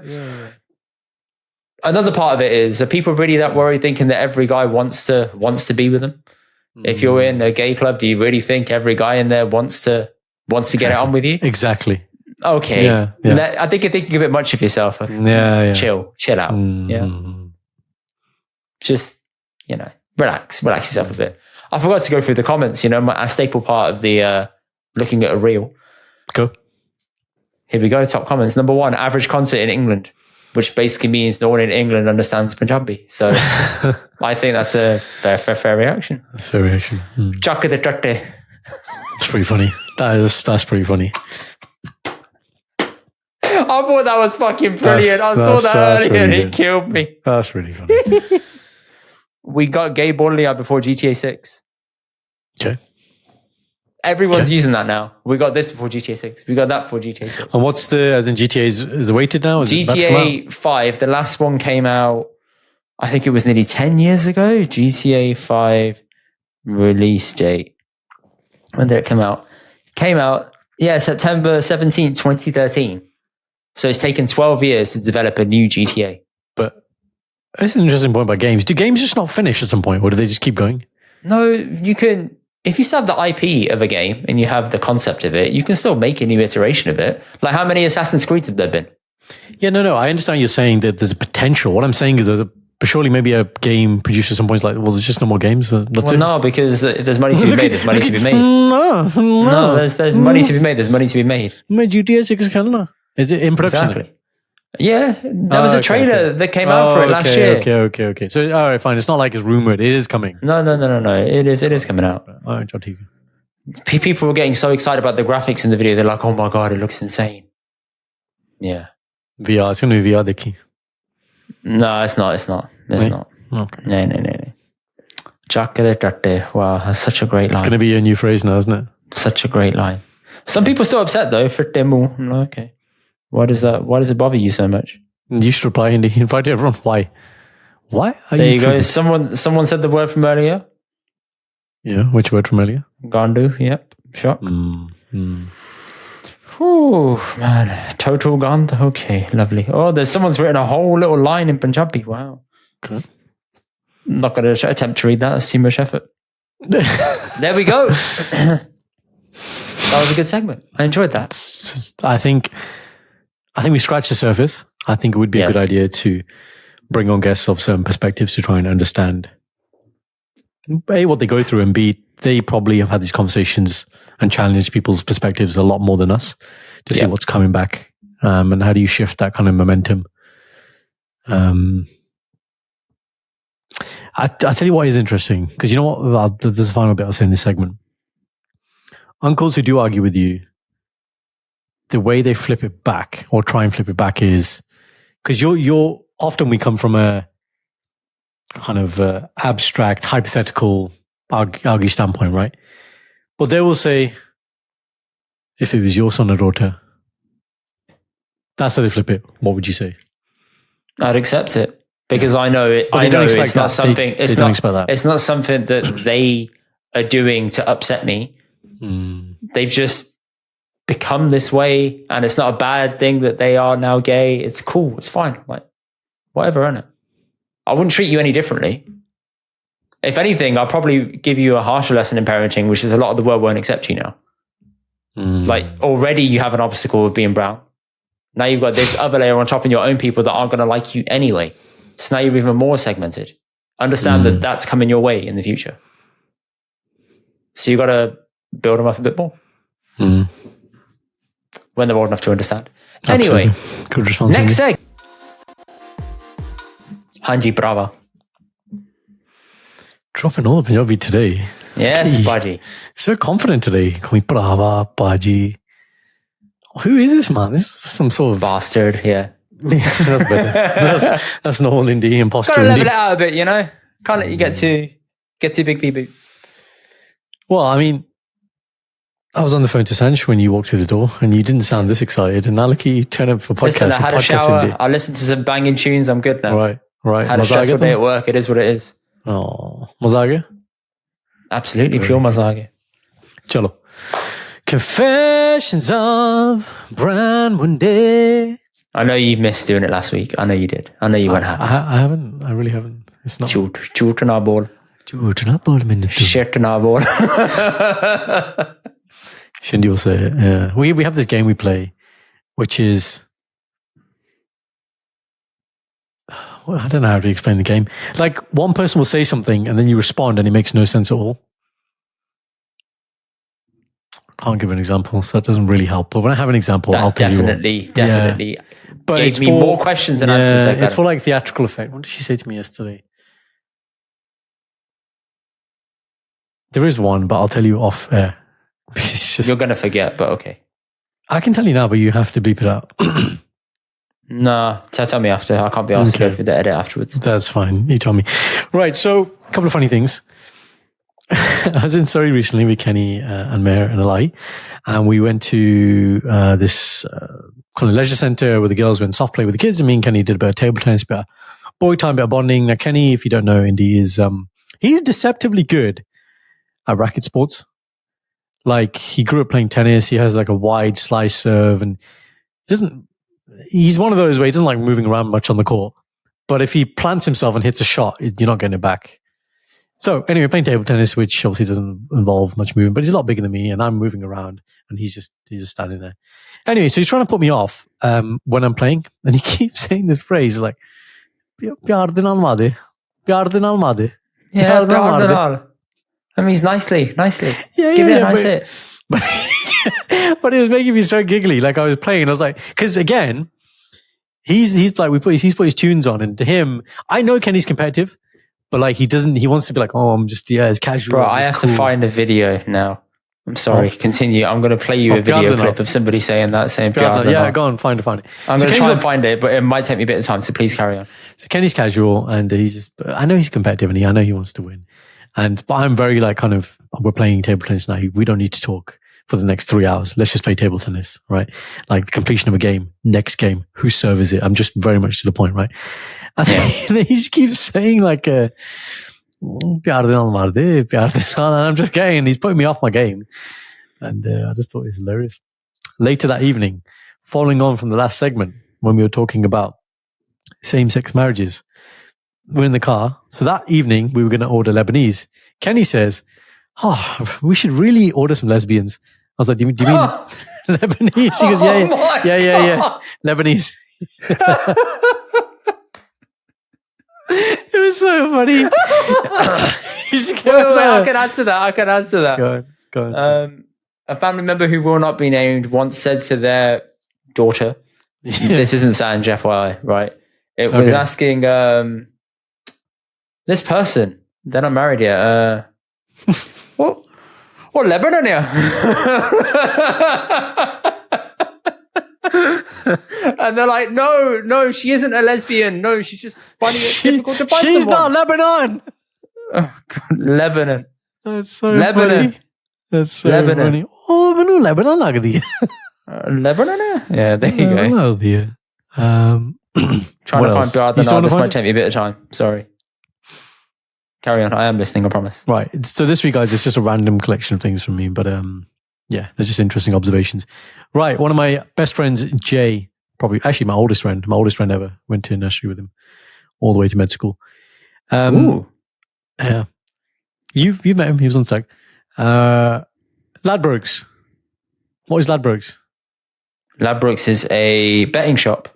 Another part of it is, are people really that worried, thinking that every guy wants to be with them? If you're in a gay club, do you really think every guy in there wants to get it on with you? Exactly. Okay. Yeah. I think you're thinking a bit much of yourself. Yeah. Chill out. Yeah. Just, relax yourself a bit. I forgot to go through the comments. A staple part of the looking at a reel. Go. Here we go. Top comments. Number 1, average concert in England, which basically means no one in England understands Punjabi. So I think that's a fair reaction. Fair reaction. Chakka the tutte. It's pretty funny. That's pretty funny. I thought that was fucking brilliant. I saw that earlier and it killed me. That's really funny. We got gay Boliyaan before GTA 6. Okay. Everyone's using that now. We got this before GTA 6. We got that before GTA 6. And what's as in GTA is it weighted now? Is GTA 5, the last one came out, I think it was nearly 10 years ago. GTA 5 release date. When did it come out? September 17th, 2013. So it's taken 12 years to develop a new GTA. But that's an interesting point about games. Do games just not finish at some point, or do they just keep going? No, you can. If you still have the IP of a game and you have the concept of it, you can still make a new iteration of it. Like, how many Assassin's Creed have there been? Yeah, no. I understand you're saying that there's a potential. What I'm saying is that surely maybe a game producer at some point is like, well, there's just no more games. No, because if there's money to be made, there's money to be made. No, there's money to be made. There's money to be made. GTA 6 is it in production? Exactly. Yeah, there was a trailer that came out for it last year. Okay. So, all right, fine. It's not like it's rumored. It is coming. No. It is coming out. All right, People were getting so excited about the graphics in the video. They're like, "Oh my god, it looks insane." Yeah. VR. It's going to be VR, Dicky. No, it's not. It's not. It's not. Okay. No. Chakre tatte. Wow, that's such a great line. It's going to be a new phrase now, isn't it? Such a great line. Some people are still upset though. Fitte mu. I'm like, okay. Why does it bother you so much? You should reply, Indy. Reply to everyone. Why? Why are there you triggered? go. Someone said the word from earlier. Yeah, which word from earlier? Gandu. Yep. Sure. Whew, man. Total gand. Okay, lovely. Oh, someone's written a whole little line in Punjabi. Wow. Okay. I'm not going to attempt to read that. That's too much effort. There we go. That was a good segment. I enjoyed that. I think we scratched the surface. I think it would be a good idea to bring on guests of certain perspectives to try and understand A, what they go through, and B, they probably have had these conversations and challenged people's perspectives a lot more than us to see what's coming back, and how do you shift that kind of momentum. I'll tell you what is interesting, because you know what, there's a final bit I'll say in this segment. Uncles who do argue with you, the way they flip it back or try and flip it back is, because you're often we come from a kind of abstract, hypothetical argue standpoint, right? But they will say, if it was your son or daughter, that's how they flip it. What would you say? I'd accept it because I know it. But I know it's not that. something. They don't expect that. It's not something that they are doing to upset me. They've just become this way, and it's not a bad thing that they are now gay. It's cool. It's fine. Like whatever, innit? I wouldn't treat you any differently. If anything, I'll probably give you a harsher lesson in parenting, which is a lot of the world won't accept you now. Like already you have an obstacle of being brown. Now you've got this other layer on top of your own people that aren't going to like you anyway. So now you're even more segmented. Understand that that's coming your way in the future. So you got to build them up a bit more. When they're old enough to understand. Absolutely. Anyway, good response. next seg. Hanji Brava. Dropping all the Punjabi today. Yes, Baji. So confident today. Call me Brava, Baji. Who is this man? This is some sort of bastard. Yeah, that's better. That's normal Indy imposter. Gotta level it out a bit, you know. Can't let you get too big B boots. Well, I mean, I was on the phone to Sanj when you walked through the door, and you didn't sound this excited. And now look at you turn up for podcast. Listen, I had a shower. I listened to some banging tunes. I'm good now. Right. Had a stressful day at work. It is what it is. Oh, Mazage? Absolutely, pure Mazage. Chalo. Confessions of Brian Munday. I know you missed doing it last week. I know you did. I know you weren't happy. I haven't. I really haven't. It's not. Chut na bol. Shit na bol. Shindy will say it. Yeah. We have this game we play, which is, well, I don't know how to explain the game. Like one person will say something and then you respond and it makes no sense at all. Can't give an example, so that doesn't really help. But when I have an example, I'll tell you. Definitely. But gave me more questions than answers. It's for like theatrical effect. What did she say to me yesterday? There is one, but I'll tell you off air. You're going to forget, but okay. I can tell you now, but you have to bleep it out. No, tell me after. I can't be asked to go through the edit afterwards. That's fine. You tell me. Right, so a couple of funny things. I was in Surrey recently with Kenny and Mayor and Alai, and we went to this kind of leisure centre where the girls went soft play with the kids, and me and Kenny did a bit of table tennis, bit of boy time, bit of bonding. Now, Kenny, if you don't know, Indy is he's deceptively good at racket sports. Like he grew up playing tennis. He has like a wide slice serve, and he's one of those where he doesn't like moving around much on the court. But if he plants himself and hits a shot, you're not getting it back. So anyway, playing table tennis, which obviously doesn't involve much movement, but he's a lot bigger than me, and I'm moving around, and he's just standing there. Anyway, so he's trying to put me off when I'm playing, and he keeps saying this phrase like "Pyar de naal maade, pyar de naal maade." Yeah, pyar de naal. That means nicely. Give it a nice hit. But it was making me so giggly. Like I was playing, I was like, because again, he's like he's put his tunes on, and to him, I know Kenny's competitive. But like he wants to be like, oh, I'm just, it's casual. Bro, I have to find a video now I'm sorry. Continue. I'm going to play you a video clip of somebody saying that, saying Pyar de Yeah, Nal. go on, find it. I'm going to try and find it, but it might take me a bit of time, so please carry on. So Kenny's casual, and I know he's competitive, and I know he wants to win. But I'm very like we're playing table tennis now. We don't need to talk for the next 3 hours. Let's just play table tennis, right? Like the completion of a game, next game, whose serve is it? I'm just very much to the point, right? And then he just keeps saying like, Pyar de Nal maar de, Pyar de Nal, and I'm just he's putting me off my game. And I just thought it was hilarious. Later that evening, following on from the last segment, when we were talking about same-sex marriages, we're in the car. So that evening, we were going to order Lebanese. Kenny says, we should really order some lesbians. I was like, do you mean Lebanese? He goes, yeah. Lebanese. It was so funny. I can answer that. Go on. A family member who will not be named once said to their daughter, this isn't Sanj, FYI, right? It was asking this person, they're not married yet, what Lebanon here? And they're like, no, she isn't a lesbian. No, she's just finding it difficult to find She's someone. not Lebanon. Oh, God, Lebanon. That's so Lebanon. funny. That's so funny. Oh, मैंने Lebanon लग दिया. Lebanon? Yeah, there you go. लग दिया. Trying to find Pyar de Nal. This might take me a bit of time. Sorry. Carry on. I am listening, I promise. Right. So this week, guys, it's just a random collection of things from me, but yeah, they're just interesting observations. Right. One of my best friends, Jay, actually my oldest friend ever, went to nursery with him all the way to med school. Ooh. Yeah. You've met him. He was on tag. Ladbrokes. What is Ladbrokes? Ladbrokes is a betting shop.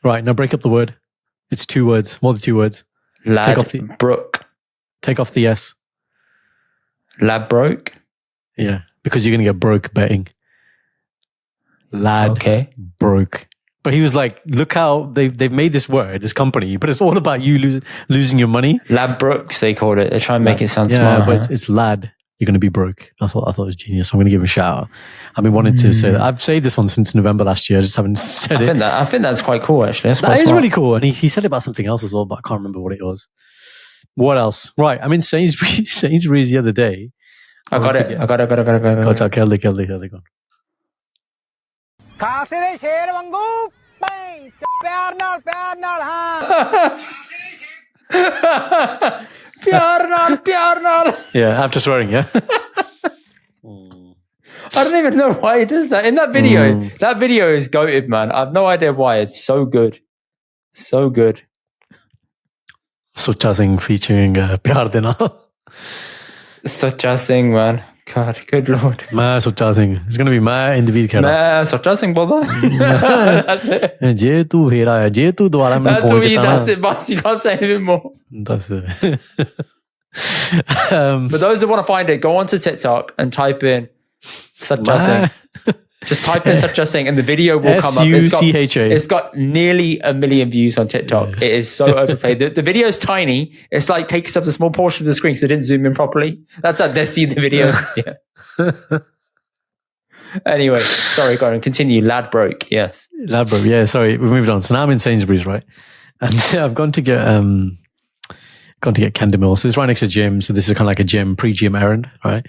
Right. Now break up the word. It's 2 words. What are the 2 words? Ladbroke. Take off the S. Ladbroke? Yeah. Because you're going to get broke betting. Ladbroke. But he was like, look how they've made this word, this company, but it's all about you losing your money. Ladbrokes, they called it. They try and make it sound smart. Yeah, but it's lad. You're going to be broke. I thought it was genius. I'm going to give him a shout out. I've been wanting to say that. I've saved this one since November last year. I just haven't said it. I think that's quite cool, actually. That is really cool. And he said about something else as well, but I can't remember what it was. What else? Right. I'm in Sainsburys the other day. I got it. Go. ਖਾਸੇ ਦੇ ਸ਼ੇਰ ਵਾਂਗੂ ਪਿਆਰ ਨਾਲ ਹਾਂ ਪਿਆਰ ਨਾਲ Yeah, after swearing, yeah. I don't even know why he does that in that video. That video is goated, man. I have no idea why. It's so good. Sucha Singh featuring Pyar de Nal. Sucha Singh, man. God, good Lord. मैं Sucha Singh. It's going to be मैं in the video. मैं Sucha Singh बोलता. That's it. जे तू फेरा है, जे तू दोबारा में पहुंच गया. That's it, boss. You can't say anything more. That's it. For those who want to find it, go onto TikTok and type in Sucha Singh. Just type in Sucha Singh and the video will come up. It's got nearly 1 million views on TikTok. Yeah. It is so overplayed. The video is tiny. It's like takes up a small portion of the screen because it didn't zoom in properly. That's how they see the video. Yeah. Anyway, sorry, go on. Continue. Ladbroke, yes. Ladbroke, yeah. Sorry, we moved on. So now I'm in Sainsburys, right? And I've gone to get Candy Mill. So it's right next to the gym. So this is kind of like a gym, pre-gym errand, right?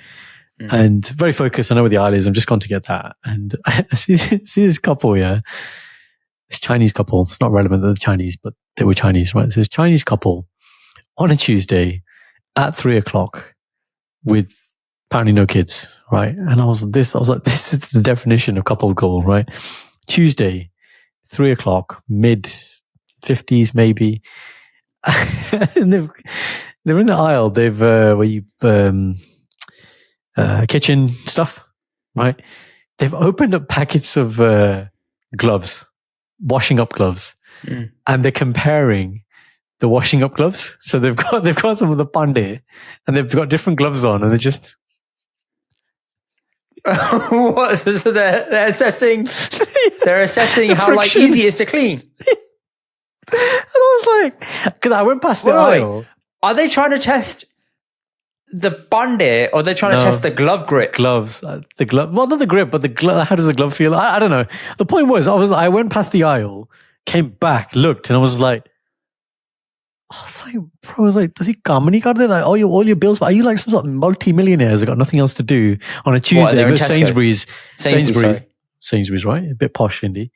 Mm-hmm. And very focused. I know where the aisle is. I'm just gone to get that. And I see this couple, yeah. This Chinese couple. It's not relevant that they're Chinese, but they were Chinese, right? This Chinese couple on a Tuesday at 3:00 with apparently no kids, right? And I was like, this is the definition of couple goal, right? Tuesday, 3:00, mid-50s maybe. And they're in the aisle. They've, where you, kitchen stuff, right? They've opened up packets of gloves, washing up gloves, and they're comparing the washing up gloves. So they've got some of the pandey, and they've got different gloves on, and they're just what? So they're assessing how like easy it is to clean. And I was like, because I went past the aisle. Are they trying to test the bandit, or they're trying to test the glove grip? Gloves. The glove. Well, not the grip, but the glove. How does the glove feel? I don't know. The point was, I went past the aisle, came back, looked, and I was like, bro, I was like, does he come? And he got there, like, all your bills, are you like some sort of multi-millionaires that got nothing else to do on a Tuesday? Go Sainsburys, right? A bit posh, Indy.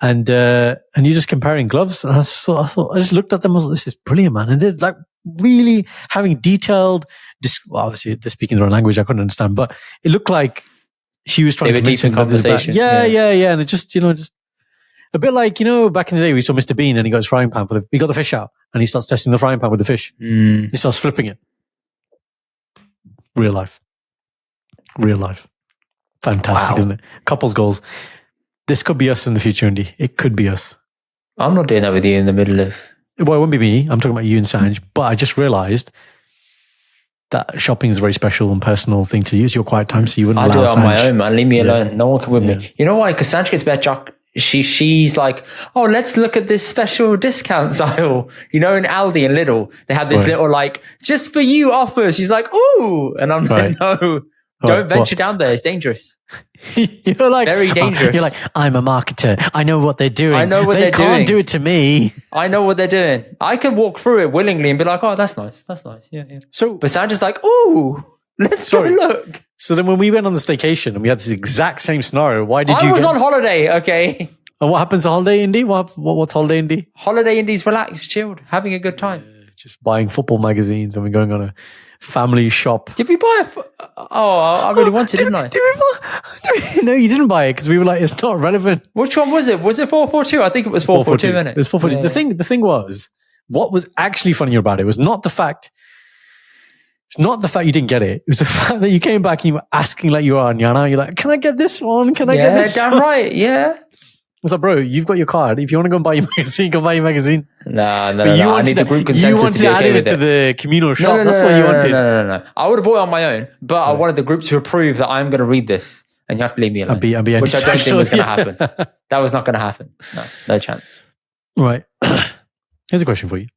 And you're just comparing gloves. And I just looked at them. I was like, this is brilliant, man. And they're like really having detailed, obviously they're speaking their own language. I couldn't understand, but it looked like she was trying to convince him conversation. Yeah. And it just, just a bit like, back in the day we saw Mr. Bean and he got his frying pan he got the fish out and he starts testing the frying pan with the fish. He starts flipping it. Real life. Fantastic, isn't it? Couples goals. This could be us in the future, Indy. It could be us. I'm not doing that with you in the middle of... Well, it won't be me. I'm talking about you and Sanj. But I just realised that shopping is a very special and personal thing to use. Your quiet time, so you wouldn't allow I do it on Sanj. my own, man. Leave me alone. No one come with me. You know why? Because Sanj gets better. She's like, oh, let's look at this special discounts aisle. In Aldi and Lidl, they have this little like, just for you offer. She's like, ooh. And I'm like, no. Don't venture down there. It's dangerous. You're like very dangerous. You're like, I'm a marketer. I know what they're doing. I know what they're doing. They can't do it to me. I know what they're doing. I can walk through it willingly and be like, oh, that's nice. That's nice. Yeah. But Sandra's like, ooh, let's go look. So then when we went on the staycation and we had this exact same scenario, why did I was on holiday, okay? And what happens to Holiday Indy? What's Holiday Indy? Holiday Indy's relaxed, chilled, having a good time. Just buying football magazines and we're going on a family shop. Did we buy I really wanted, didn't I? Did we buy? No, you didn't buy it because we were like, it's not relevant. Which one was it? Was it 442? I think it was 442, wasn't it? It was 442. Yeah. The thing was, what was actually funny about it was not the fact you didn't get it. It was the fact that you came back and you were asking like you are Nyana. You're like, can I get this one? Can I get this one? Yeah, damn right. Yeah. I was like, bro, you've got your card. If you want to go and buy your magazine, go buy your magazine. No. I need the group consensus to be okay with it. To the communal shop. That's what you wanted. No. I would have bought it on my own, but I wanted the group to approve that I'm going to read this and you have to leave me alone. Which I don't think was going to happen. That was not going to happen. No chance. Right. Here's a question for you.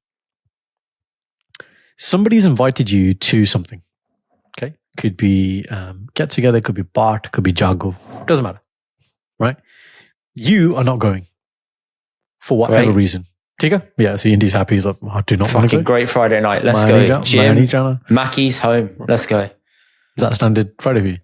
Somebody's invited you to something. Okay. Could be get together, could be Bart, could be Jago. Doesn't matter. Right? You are not going for whatever reason. Tika? Yeah, see, Indy's happy. He's like, I do not want to go. Great Friday night. Let's go. Jim, Mackie's home. Let's go. Is that standard Friday for you?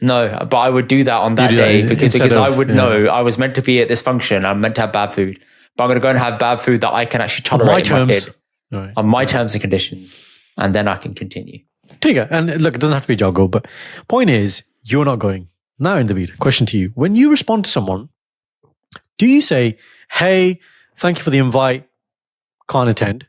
No, but I would do that on that day because I would know I was meant to be at this function. I'm meant to have bad food. But I'm going to go and have bad food that I can actually tolerate in my kid. Right. On my terms and conditions. And then I can continue. Tika, and look, it doesn't have to be Jago, but point is, you're not going. Now in the video, question to you. When you respond to someone, do you say, hey, thank you for the invite, can't attend,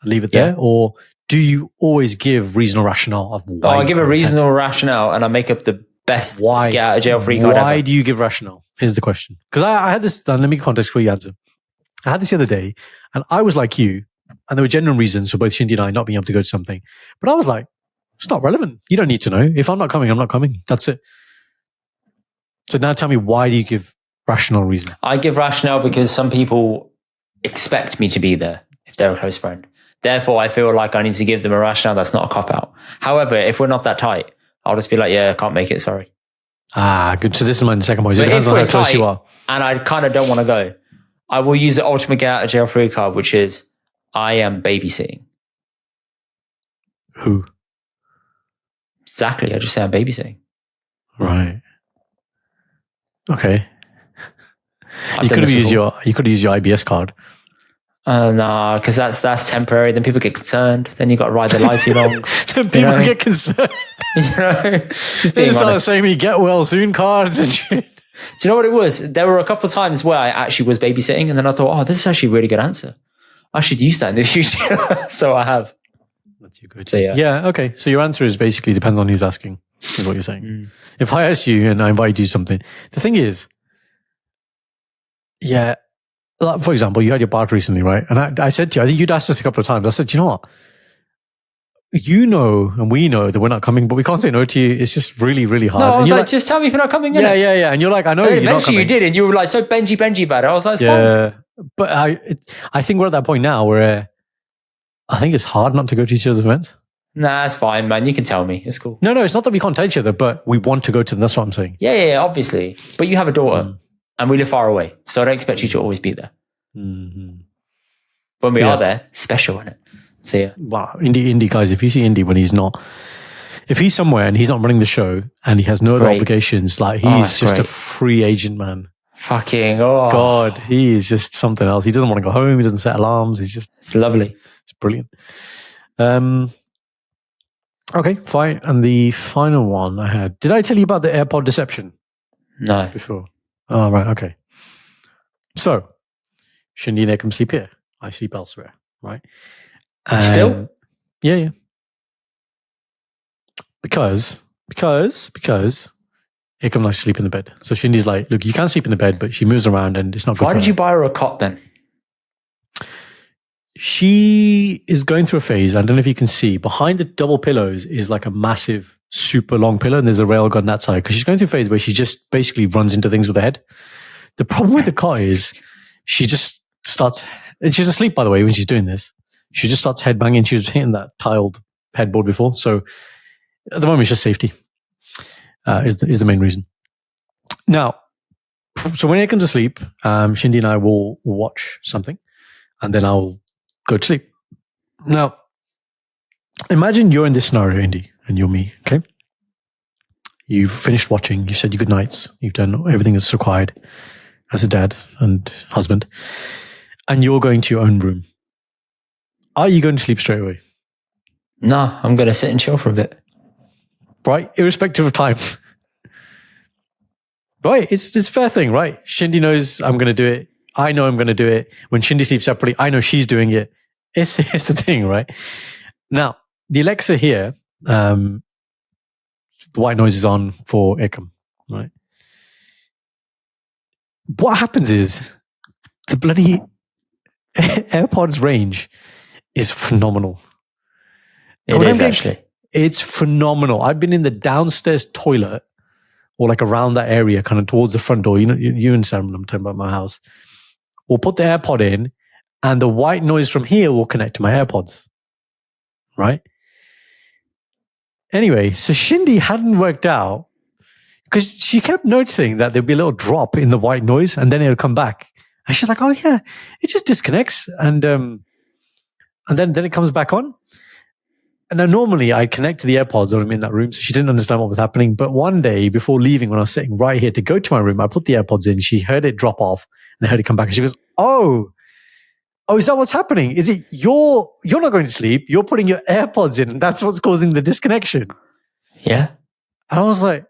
leave it there? Or do you always give reasonable rationale of why? I give a reasonable rationale and I make up the best get out of jail free card Why ever. Do you give rationale? Here's the question. Because I had this, let me context for your answer. I had this the other day and I was like you, and there were genuine reasons for both Shindy and I not being able to go to something. But I was like, it's not relevant. You don't need to know. If I'm not coming, I'm not coming. That's it. So now tell me, why do you give rational reason? I give rationale because some people expect me to be there if they're a close friend. Therefore, I feel like I need to give them a rationale that's not a cop-out. However, if we're not that tight, I'll just be like, yeah, I can't make it, sorry. Good. So this is my second point. It depends on how close you are. And I kind of don't want to go. I will use the ultimate get out of jail free card, which is I am babysitting. Who? Exactly. I just say I'm babysitting. Right. Okay. You could have used your IBS card. No, because that's temporary. Then people get concerned. Then you got to ride the lie too long. Then people get concerned. Just being honest. Start saying me get well soon cards. Do you know what it was? There were a couple of times where I actually was babysitting, and then I thought, oh, this is actually a really good answer. I should use that in the future. So I have. That's your good. So yeah. Okay. So your answer is basically depends on who's asking. Is what you're saying. If I ask you and I invite you to something, the thing is, like for example, you had your part recently, right? And I said to you, I think you'd asked us a couple of times. I said, you know what? You know, and we know that we're not coming, but we can't say no to you. It's just really, really hard. No, I was like, just tell me if you're not coming. Yeah. And you're like, I know you're not coming. Eventually you did, and you were like so Benji about it. I was like, yeah. But I think we're at that point now where I think it's hard not to go to each other's events. Nah, it's fine, man. You can tell me. It's cool. No, it's not that we can't tell each other, but we want to go to them. That's what I'm saying. Yeah, obviously. But you have a daughter, and we live far away, so I don't expect you to always be there. Mm-hmm. When we are there, special, isn't it? So yeah. Wow, Indy guys, if you see Indy when he's not, if he's somewhere and he's not running the show and he has no other obligations, like he's just a free agent, man. Fucking God, he is just something else. He doesn't want to go home. He doesn't set alarms. It's lovely. It's brilliant. Okay, fine. And the final one I had. Did I tell you about the AirPod deception? No. Before. Oh, right. Okay. So, Shindy and Ekam sleep here. I sleep elsewhere. Right. Still? Yeah. Because Ekam likes to sleep in the bed. So Shindy's like, look, you can sleep in the bed, but she moves around and it's not good. Why did you buy her a cot then? She is going through a phase. I don't know if you can see. Behind the double pillows is like a massive, super long pillow, and there's a railgun on that side. Because she's going through a phase where she just basically runs into things with her head. The problem with the cot is she just starts, and she's asleep, by the way, when she's doing this. She just starts headbanging. She was hitting that tiled headboard before. So at the moment, it's just safety is the main reason. Now, so when it comes to sleep, Shindy and I will watch something, and then I'll go to sleep. Now, imagine you're in this scenario, Indy, and you're me, okay? You've finished watching, you said your good nights, you've done everything that's required as a dad and husband, and you're going to your own room. Are you going to sleep straight away? No, I'm going to sit and chill for a bit. Right? Irrespective of time. Right? It's a fair thing, right? Shindy knows I'm going to do it. I know I'm going to do it. When Shindy sleeps separately, I know she's doing it. It's the thing, right? Now, the Alexa here, the white noise is on for Ekam, right? What happens is the bloody AirPods range is phenomenal. It is actually. It's phenomenal. I've been in the downstairs toilet or like around that area, kind of towards the front door. You know, you understand what I'm talking about, my house. We'll put the AirPod in and the white noise from here will connect to my AirPods. Right? Anyway, so Shindy hadn't worked out because she kept noticing that there'd be a little drop in the white noise and then it'll come back. And she's like, oh yeah, it just disconnects and then it comes back on. And then normally I'd connect to the AirPods when I'm in that room, so she didn't understand what was happening. But one day before leaving, when I was sitting right here to go to my room, I put the AirPods in. She heard it drop off and I heard it come back. And she goes, oh, is that what's happening? Is it you're not going to sleep? You're putting your AirPods in and that's what's causing the disconnection. Yeah. And I was like,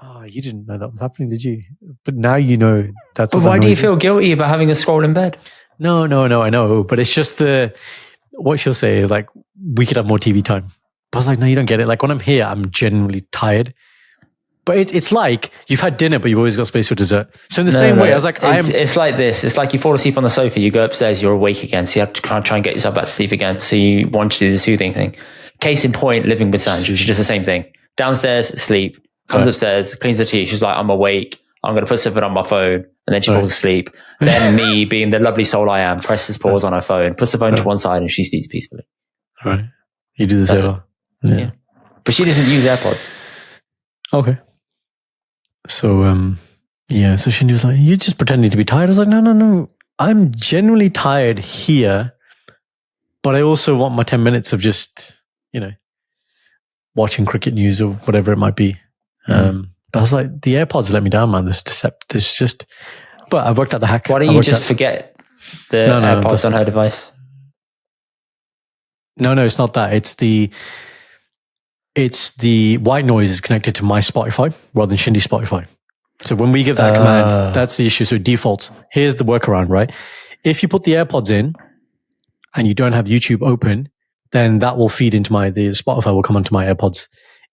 oh, you didn't know that was happening, did you? But now you know that's what. But why do you feel guilty about having a scroll in bed? No, I know. But it's just what she'll say is like, we could have more TV time. But I was like, no, you don't get it. Like when I'm here, I'm genuinely tired. But it's like you've had dinner, but you've always got space for dessert. So in the same way, I was like, it's like this. It's like you fall asleep on the sofa, you go upstairs, you're awake again. So you have to try and get yourself back to sleep again. So you want to do the soothing thing. Case in point, living with Sandra, she's just the same thing. Downstairs, sleep, comes upstairs, cleans the teeth. She's like, I'm awake. I'm going to put something on my phone. And then she falls asleep. Then me, being the lovely soul I am, presses pause on her phone, puts the phone to one side and she sleeps peacefully. Right. You do the same. Yeah. But she doesn't use AirPods. Okay. So, so Shindy was like, you're just pretending to be tired. I was like, no. I'm genuinely tired here, but I also want my 10 minutes of just, watching cricket news or whatever it might be. But I was like, the AirPods let me down, man. But I've worked out the hack. Why don't you just forget the AirPods on her device? No, it's not that. It's the white noise is connected to my Spotify rather than Shindy's Spotify. So when we give that command, that's the issue. So it defaults. Here's the workaround, right? If you put the AirPods in and you don't have YouTube open, then that will feed into the Spotify will come onto my AirPods.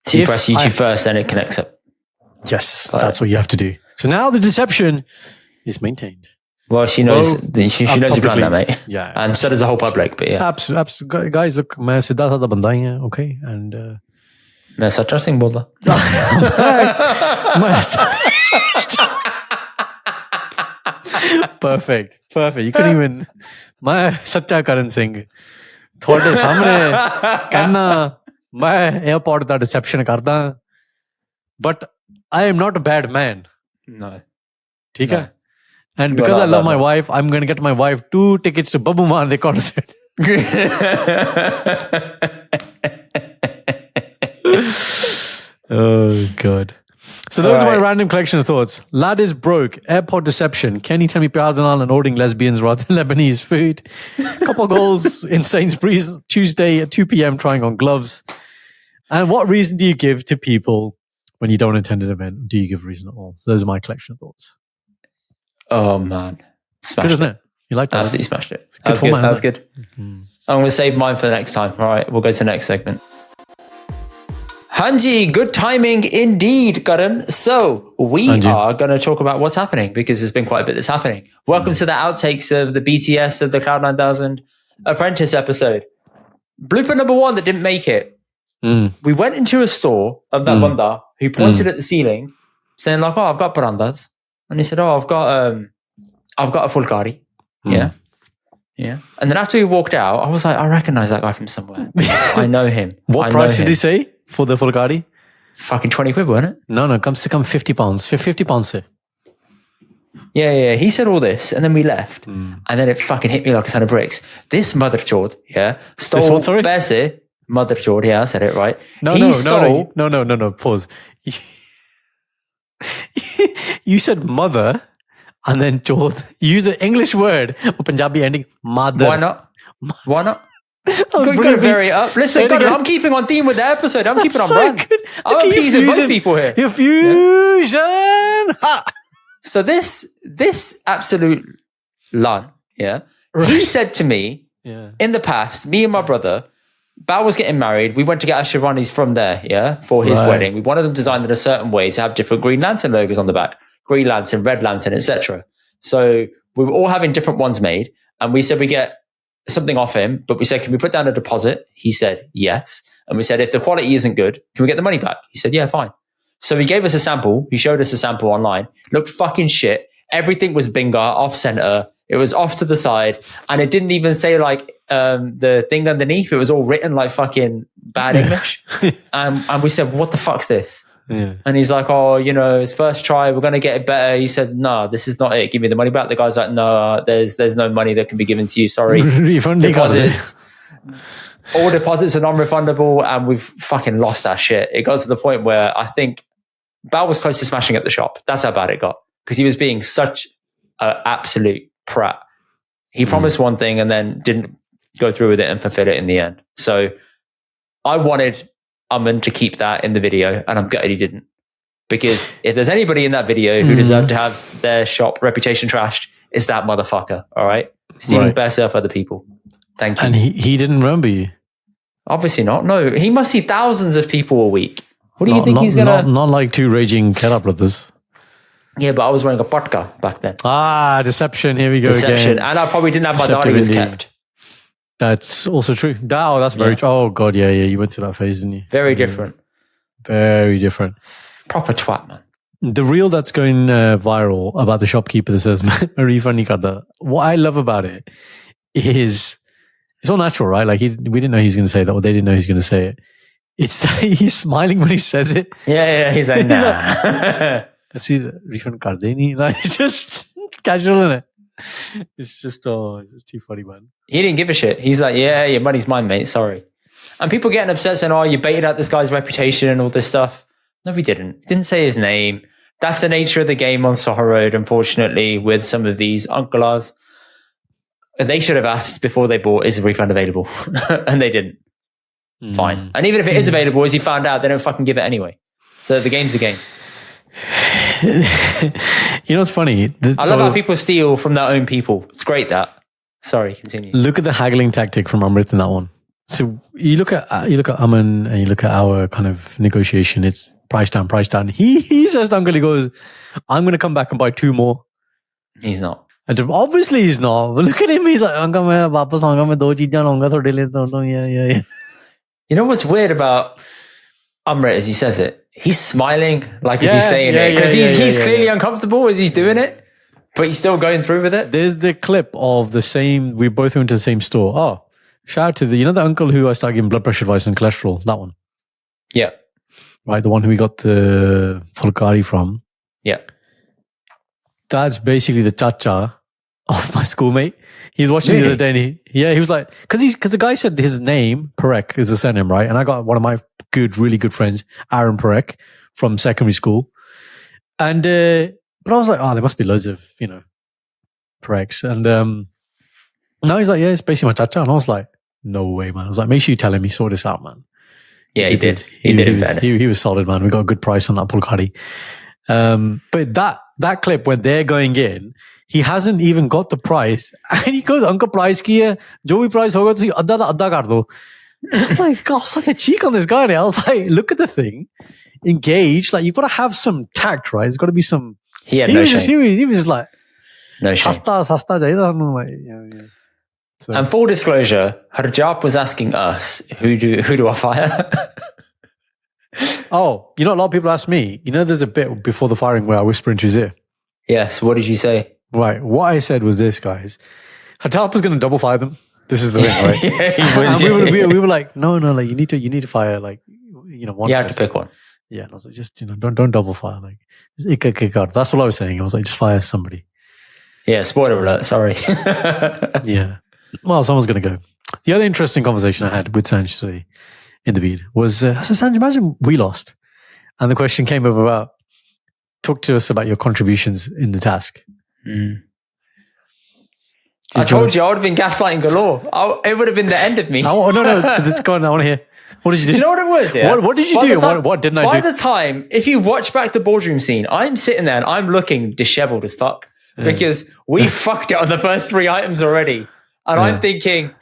So you press YouTube first, then it connects up. Yes, that's what you have to do. So now the deception is maintained. Well, she knows she knows you plan that, mate. Yeah. And so does the whole public, but yeah. Absolutely. Guys, look, मैं सीधा साधा बंदा ही है, okay? And मैं सच्चा सिंह बोलता. Perfect. You couldn't even मैं सच्चा करण सिंह थोड़े सामने कहना मैं Airpod ਦਾ deception ਕਰਦਾ, but I am not a bad man. No. ठीक No. है? And because I love my wife, I'm going to get my wife 2 tickets to Babu Maan the concert. Oh, God. So those are my random collection of thoughts. Lad is broke. Airpod deception. Kenny tell me Piadonal and ordering lesbians rather than Lebanese food. Couple goals in Sainsburys Tuesday at 2 p.m. trying on gloves. And what reason do you give to people when you don't attend an event? Do you give a reason at all? So those are my collection of thoughts. Oh, man. Smashed Good, isn't it? You like that? Absolutely smashed it. Good That format, was good. Mm-hmm. I'm going to save mine for the next time. All right, we'll go to the next segment. Hanji, good timing indeed, Karan. So we are going to talk about what's happening because there's been quite a bit that's happening. Welcome to the outtakes of the BTS of the Cloud 9000 Apprentice episode. Blooper number 1 that didn't make it. We went into a store of that banda who pointed at the ceiling saying like, oh, I've got parandas. And he said, oh, I've got a fulkari. Yeah. Yeah. And then after he walked out, I was like, I recognize that guy from somewhere. I know him. What price did he say for the fulkari? Fucking 20 quid, wasn't it? No, come to come 50 pounds. 50 pounds, sir. Yeah. He said all this and then we left. And then it fucking hit me like a ton of bricks. This mother chord, stole this what, sorry? Bessie. Mother chord, I said it right. No, pause. You said mother and then chord. You use an English word or Punjabi ending mother. Why not? Got to vary it up. Listen, I'm keeping on theme with the episode. I'm keeping on brand. I'm appeasing both people here. Your fusion. Ha. So this absolute lun, he said to me, in the past, me and my brother, Bao was getting married. We went to get our Shirvanis from there, for his wedding. We wanted them designed in a certain way to have different Green Lantern logos on the back. Green Lantern, Red Lantern, etc. So we were all having different ones made. And we said we get something off him, but we said, can we put down a deposit? He said, yes. And we said, if the quality isn't good, can we get the money back? He said, yeah, fine. So he gave us a sample. He showed us a sample online. Looked fucking shit. Everything was bingo, off center. It was off to the side. And it didn't even say like the thing underneath. It was all written like fucking bad English. And we said, what the fuck's this? Yeah. And he's like, oh, it's first try. We're going to get it better. He said, no, this is not it. Give me the money back. The guy's like, no, there's no money that can be given to you. Sorry. Deposits. All deposits are non-refundable. And we've fucking lost our shit. It got to the point where I think Bal was close to smashing at the shop. That's how bad it got. Because he was being such an absolute prat. He promised one thing and then didn't go through with it and fulfill it in the end. So I wanted Aman to keep that in the video, and I'm gutted he didn't. Because if there's anybody in that video who deserved to have their shop reputation trashed, it's that motherfucker, all right? Stealing best off other people. Thank you. And he didn't remember you? Obviously not. No, he must see thousands of people a week. What do you think he's going to... Not like 2 raging Kera brothers. Yeah, but I was wearing a patka back then. Deception. Here we go again. And I probably didn't have my diaries kept. That's also true. That's very true. Oh, God, yeah. You went to that phase, didn't you? Very different. Very different. Proper twat, man. The reel that's going viral about the shopkeeper that says, refund karda. What I love about it is it's all natural, right? Like we didn't know he was going to say that, or they didn't know he was going to say it. It's he's smiling when he says it. Yeah. He's like, nah. See, refund karde nahi. Like, it's just casual, isn't it? It's just it's too funny, man. He didn't give a shit. He's like, yeah, your money's mine, mate. Sorry. And people getting upset saying, oh, you baited out this guy's reputation and all this stuff. No, we didn't. He didn't say his name. That's the nature of the game on Soho Road, unfortunately, with some of these uncles. They should have asked before they bought, is a refund available? And they didn't. Fine. And even if it is available, as he found out, they don't fucking give it anyway. So the game's a game. You know what's funny? I love how people steal from their own people. It's great that. Sorry, continue. Look at the haggling tactic from Amrit in that one. So you look at Aman and you look at our kind of negotiation. It's price down. He says to Uncle, he goes, I'm going to come back and buy 2 more. He's not. And obviously he's not. But look at him. He's like, Uncle, main wapas aunga, main 2 cheezaan launga thode liye. Yeah. You know what's weird about Amrit as he says it? He's smiling like as he's saying it. Because he's clearly uncomfortable as he's doing it. But he's still going through with it. There's the clip of the same, we both went to the same store. Oh, shout out to the uncle who I started giving blood pressure advice and cholesterol. That one. Yeah. Right, the one who we got the Fulkari from. Yeah. That's basically the chacha of my schoolmate. He was watching the other day, and he was like, because the guy said his name, Parek, is the surname, right? And I got one of my really good friends, Aaron Parek, from secondary school. And, but I was like, there must be loads of, Pareks. And now he's like, yeah, it's basically my chacha. And I was like, no way, man. I was like, make sure you tell him he saw this out, man. Yeah, he did. He did in fairness. He was solid, man. We got a good price on that Pulkari. But that clip when they're going in, he hasn't even got the price, and he goes, "Uncle, price ki hai? Jo bhi price hoga, tusi adda kar do." I was like, God, I was like the cheek on this guy. I was like, look at the thing, engage. Like you've got to have some tact, right? There's got to be some. He had no shame. He was like, no shame. Hasta jayda. I'm like, yeah. So, and full disclosure, Harjap was asking us, who do I fire? Oh, a lot of people ask me, there's a bit before the firing where I whisper into his ear. Yes. What did you say? Right. What I said was this, guys. Harjap was going to double fire them. This is the thing, right? Yeah, we were like, no, like you need to fire like, one. You have to pick one. Yeah. And I was like, just, don't double fire. Like, that's what I was saying. I was like, just fire somebody. Yeah. Spoiler alert. Sorry. Yeah. Well, someone's going to go. The other interesting conversation I had with Sanj today in the feed was, I said, Sanj, imagine we lost. And the question came up about, talk to us about your contributions in the task. I told you I would have been gaslighting galore. It would have been the end of me. No. So let's go on. I want to hear. What did you do? Do you know what it was? Yeah. What did you do? What didn't I do? By the time, if you watch back the boardroom scene, I'm sitting there and I'm looking disheveled as fuck because we fucked it on the first 3 items already. And I'm thinking,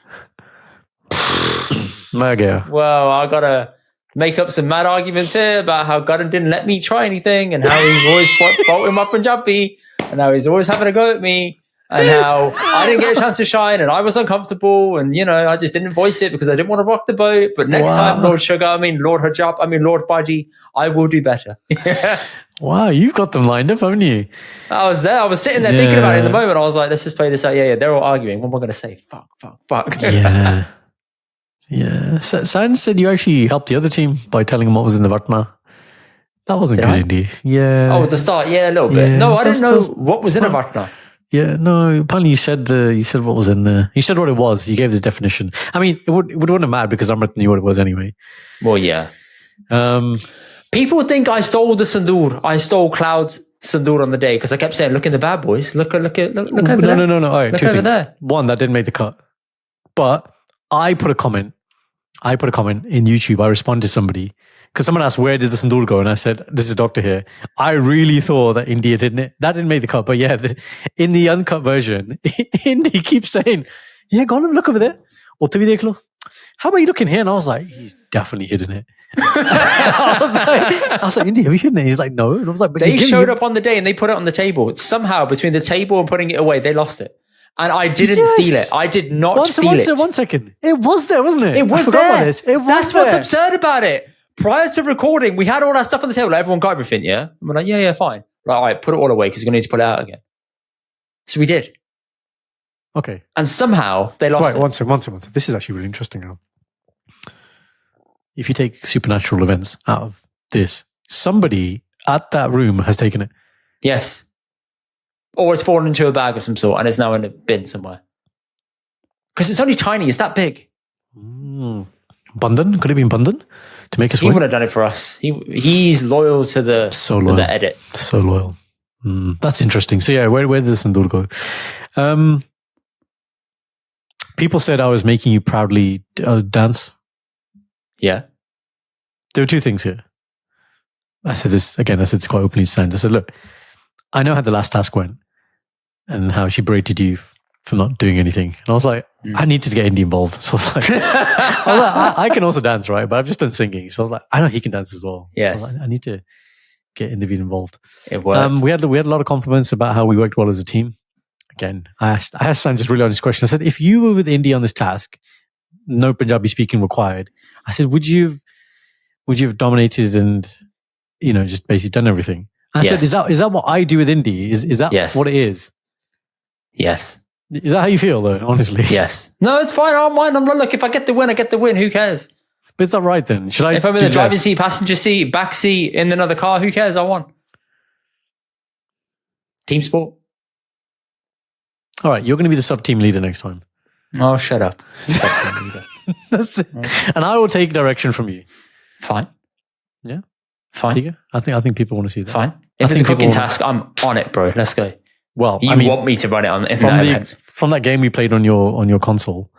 well, I got to make up some mad arguments here about how God didn't let me try anything and how he's always faulting my Punjabi and how he's always having a go at me and how I didn't get a chance to shine and I was uncomfortable and, I just didn't voice it because I didn't want to rock the boat. But next time, Lord Lord Hajab, Lord Baji, I will do better. Wow, you've got them lined up, haven't you? I was there. I was sitting there thinking about it in the moment. I was like, let's just play this out. Yeah, they're all arguing. What am I going to say? Fuck. Yeah. Yeah. San said you actually helped the other team by telling them what was in the Vatna. That wasn't good, Indy. Yeah. Oh, at the start, yeah, a little bit. Yeah, no, I didn't know what was in a Vatna. Yeah, no. Apparently, you said what was in there. You said what it was. You gave the definition. I mean, it wouldn't have mattered because Amrit knew what it was anyway. Well, yeah. People think I stole the sindoor. I stole Cloud's sindoor on the day because I kept saying, "Look in the bad boys. Look over there." No. All right, look over there. One, that didn't make the cut, but I put a comment in YouTube. I responded to somebody because someone asked, "Where did the sindoor go?" And I said, "This is a doctor here." I really thought that India didn't. That didn't make the cut, but yeah, in the uncut version, Indy keeps saying, "Yeah, go on and look over there." How about you look in here? And I was like, he's definitely hidden it. I was like, Indy, have you hidden it? He's like, no. And I was like, but they showed up on the day and they put it on the table. Somehow between the table and putting it away, they lost it. And I didn't steal it. I did not steal it. 1 second. It was there, wasn't it? It was there. That's there. What's absurd about it. Prior to recording, we had all that stuff on the table. Everyone got everything, yeah? And we're like, yeah, fine. Right, all right, put it all away because we're going to need to pull it out again. So we did. Okay. And somehow they lost it. One second. This is actually really interesting now. If you take supernatural events out of this, somebody at that room has taken it. Yes. Or it's fallen into a bag of some sort and it's now in a bin somewhere. Because it's only tiny. It's that big. Bundan? Could it have been Bundan to make us win? He would have done it for us. He's loyal to the edit. So loyal. That's interesting. So yeah, where did the sindoor go? People said I was making you proudly dance. Yeah. There were 2 things here. I said this quite openly to Sand. I said, look, I know how the last task went and how she berated you for not doing anything. And I was like, I needed to get Indy involved. So I was like, I can also dance, right? But I've just done singing. So I was like, I know he can dance as well. Yes. So I need to get Indy involved. It worked. We had a lot of compliments about how we worked well as a team. Again, I asked Sand just really honest question. I said, if you were with Indy on this task, no Punjabi speaking required, I said, would you have dominated and, just basically done everything? I said, is that what I do with Indy? Is that what it is? Yes. Is that how you feel though, honestly? Yes. No, it's fine. I don't mind. I'm like, look, if I get the win, I get the win. Who cares? But is that right then? Should I? If I'm in do the driving less? seat, passenger seat, back seat, in another car, who cares? I won. Team sport. All right, you're going to be the sub team leader next time. Oh, shut up. Sub-team leader. That's it. And I will take direction from you. Fine. Yeah. Fine. Tika? I think people want to see that. Fine. If it's a cooking task, I'm on it, bro. Let's go. Well, You want me to run it on from that game we played on your console,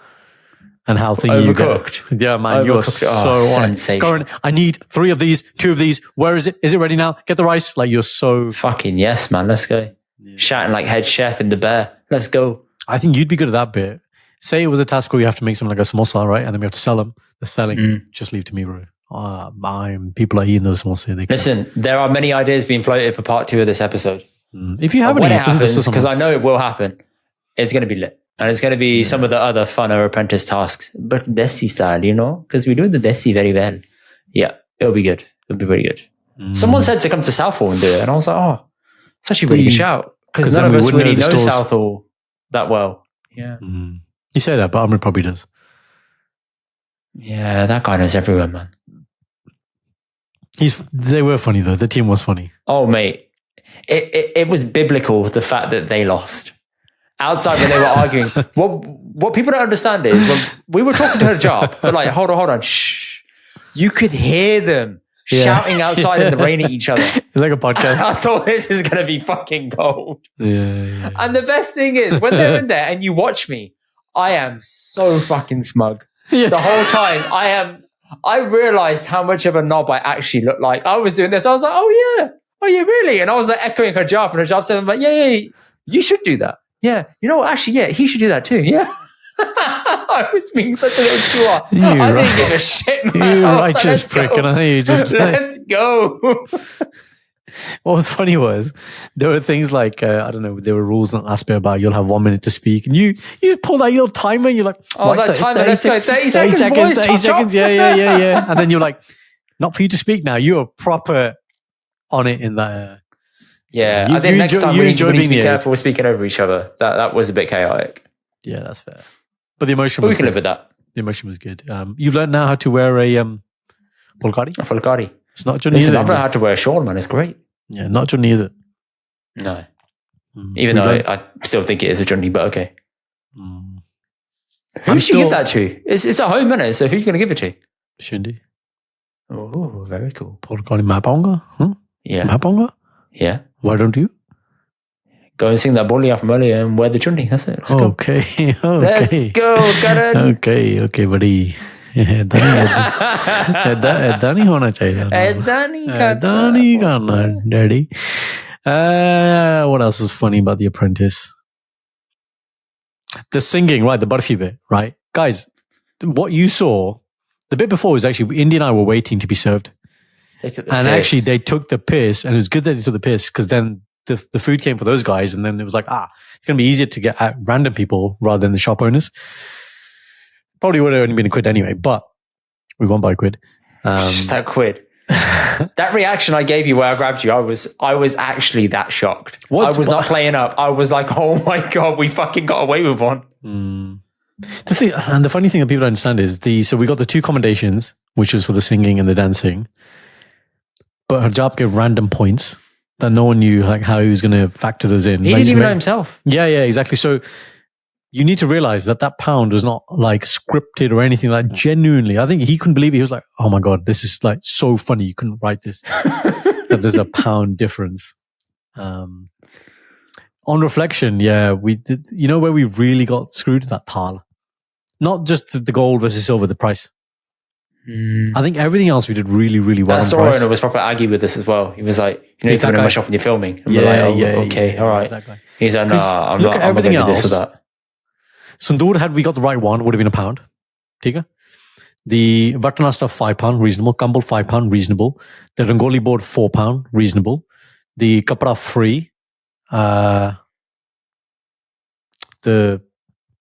and how thingy you get. Overcooked. Yeah, man, you are so sensational. on it. I need 3 of these, 2 of these. Where is it? Is it ready now? Get the rice. Like, you're so. Fucking yes, man. Let's go. Yeah. Shouting like head chef in the bear. Let's go. I think you'd be good at that bit. Say it was a task where you have to make something like a samosa, right? And then we have to sell them. The selling, just leave to me, bro. People are eating those samosa. Listen, there are many ideas being floated for part 2 of this episode. If you have any, when it happens, because I know it will happen, it's going to be lit. And it's going to be some of the other funner apprentice tasks, but Desi style, you know? Because we do the Desi very well. Yeah, it'll be good. It'll be very good. Someone said to come to Southall and do it. And I was like, oh, it's actually a really good shout. Because none of us really know Southall that well. Yeah. You say that, but Amrit probably does. Yeah, that guy knows everywhere, man. They were funny, though. The team was funny. Oh, mate. It was biblical, the fact that they lost. Outside when they were arguing. What people don't understand is when we were talking to her job, but like, hold on, shh. You could hear them shouting outside in the rain at each other. It's like a podcast. I thought this is going to be fucking gold. Yeah. And the best thing is, when they're in there and you watch me, I am so fucking smug. Yeah. The whole time I realized how much of a knob I actually look like. I was doing this. I was like, oh yeah, really? And I was like echoing her job, and her job said, I'm like, yeah, you should do that. Yeah. You know what? Actually, yeah, he should do that too. Yeah. I was being such a little chua. I didn't give a shit, man. You righteous prick. And I think you just... Let's go. What was funny was there were things like, I don't know, there were rules in the last bit about you'll have 1 minute to speak. And you pulled out your timer and you're like, I was like, timer, let's go. 30 seconds, boys. 30 seconds. Yeah. And then you're like, not for you to speak now. You are proper on it in that... I think next time we need to be careful with speaking over each other. That was a bit chaotic. Yeah, that's fair. But the emotion was we can live with that. The emotion was good. You've learned now how to wear a Bulgari? A Bulgari. It's not Johnny. Listen, I've learned how to wear a shawl, man. It's great. Yeah, not Johnny, is it? No. Even though I still think it is a Johnny, but okay. Who should you give that to? It's at home, isn't it? So who are you going to give it to? Shindy. Oh, very cool. Bulgari Maponga? Yeah. Maponga? Yeah. Why don't you? Go and sing that Boliyaan from earlier and wear the chunni. That's it. Let's go. Okay. Let's go, Karan. Okay, buddy. ऐदा नहीं होना चाहिए. ऐदा नहीं करना, daddy. What else was funny about The Apprentice? The singing, right? The barfi bit, right? Guys, what you saw, the bit before was actually Indy and I were waiting to be served. And actually they took the piss, and it was good that they took the piss because then the food came for those guys, and then it was like, it's going to be easier to get at random people rather than the shop owners. Probably would have only been a quid anyway, but we won by a quid. Just that quid. That reaction I gave you where I grabbed you, I was actually that shocked. I was not playing up. I was like, oh my God, we fucking got away with one. The thing, and the funny thing that people don't understand is so we got the 2 commendations, which was for the singing and the dancing, but Hijab gave random points that no one knew like how he was going to factor those in. He didn't even know himself. Yeah, exactly. So you need to realize that pound was not like scripted or anything. Like genuinely, I think he couldn't believe it. He was like, "Oh my God, this is like so funny. You couldn't write this. That there's a pound difference." On reflection, we did. You know where we really got screwed? That thaal. Not just the gold versus silver, the price. I think everything else we did really, really well. That store owner was proper aggy with us as well. He was like, "You know, you're coming in my shop and you're filming." And we're like, okay, all right. Exactly. He's like, "No, I'm not. I'm not going to do this or that." Sindoor, had we got the right one, would have been £1. Tika. The Vatana stuff, £5, reasonable. Kambal, £5, reasonable. The Rangoli board, £4, reasonable. The Kapra free. The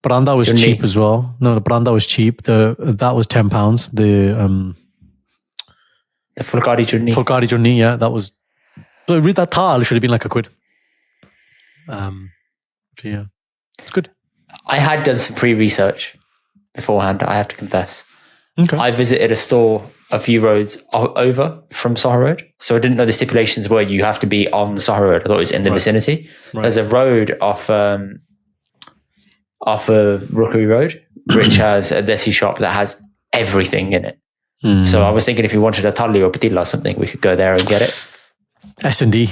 Paranda was cheap as well. No, the Paranda was cheap. That was £10. The Fulkari chutney. Fulkari chutney, yeah, that was. So read that thaal should have been like a quid. So yeah, it's good. I had done some pre-research beforehand, I have to confess. Okay. I visited a store a few roads over from Soho Road. So I didn't know the stipulations were you have to be on Soho Road. I thought it was in the vicinity. Right. There's a road off of Rookery Road, which has a desi shop that has everything in it. So I was thinking if you wanted a thaal or patilla or something, we could go there and get it. S&D.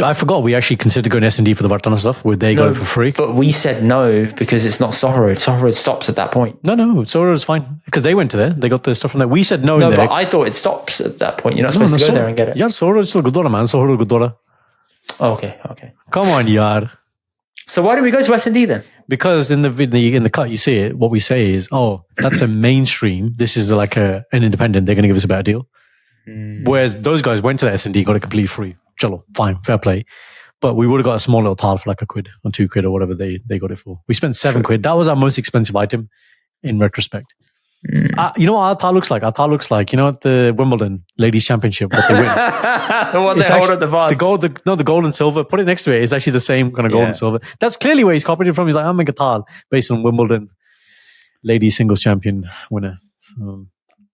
I forgot we actually considered going S&D for the Vartana stuff. Would they go for free? But we said no because it's not Soho Road. Soho Road stops at that point. No, Soho Road is fine because they went to there. They got the stuff from there. We said no. No, but I thought it stops at that point. You're not supposed to go there and get it. Yeah, Soho Road is still Gurdwara, man. Soho Road Gurdwara. Okay. Come on, yaar. So why did we go to S&D then? Because in the cut you see it. What we say is, that's a mainstream. This is like an independent. They're going to give us a better deal. Whereas those guys went to the S&D, got it completely free. Chalo, fine, fair play. But we would have got a small little thaal for like £1 or £2 or whatever they got it for. We spent £7. That was our most expensive item in retrospect. You know what our thaal looks like? Our thaal looks like, at the Wimbledon Ladies Championship, what they win. What they hold at the vase. The gold and silver. Put it next to it. It's actually the same kind of gold and silver. That's clearly where he's copied it from. He's like, I'm making a thaal based on Wimbledon Ladies Singles Champion winner. So,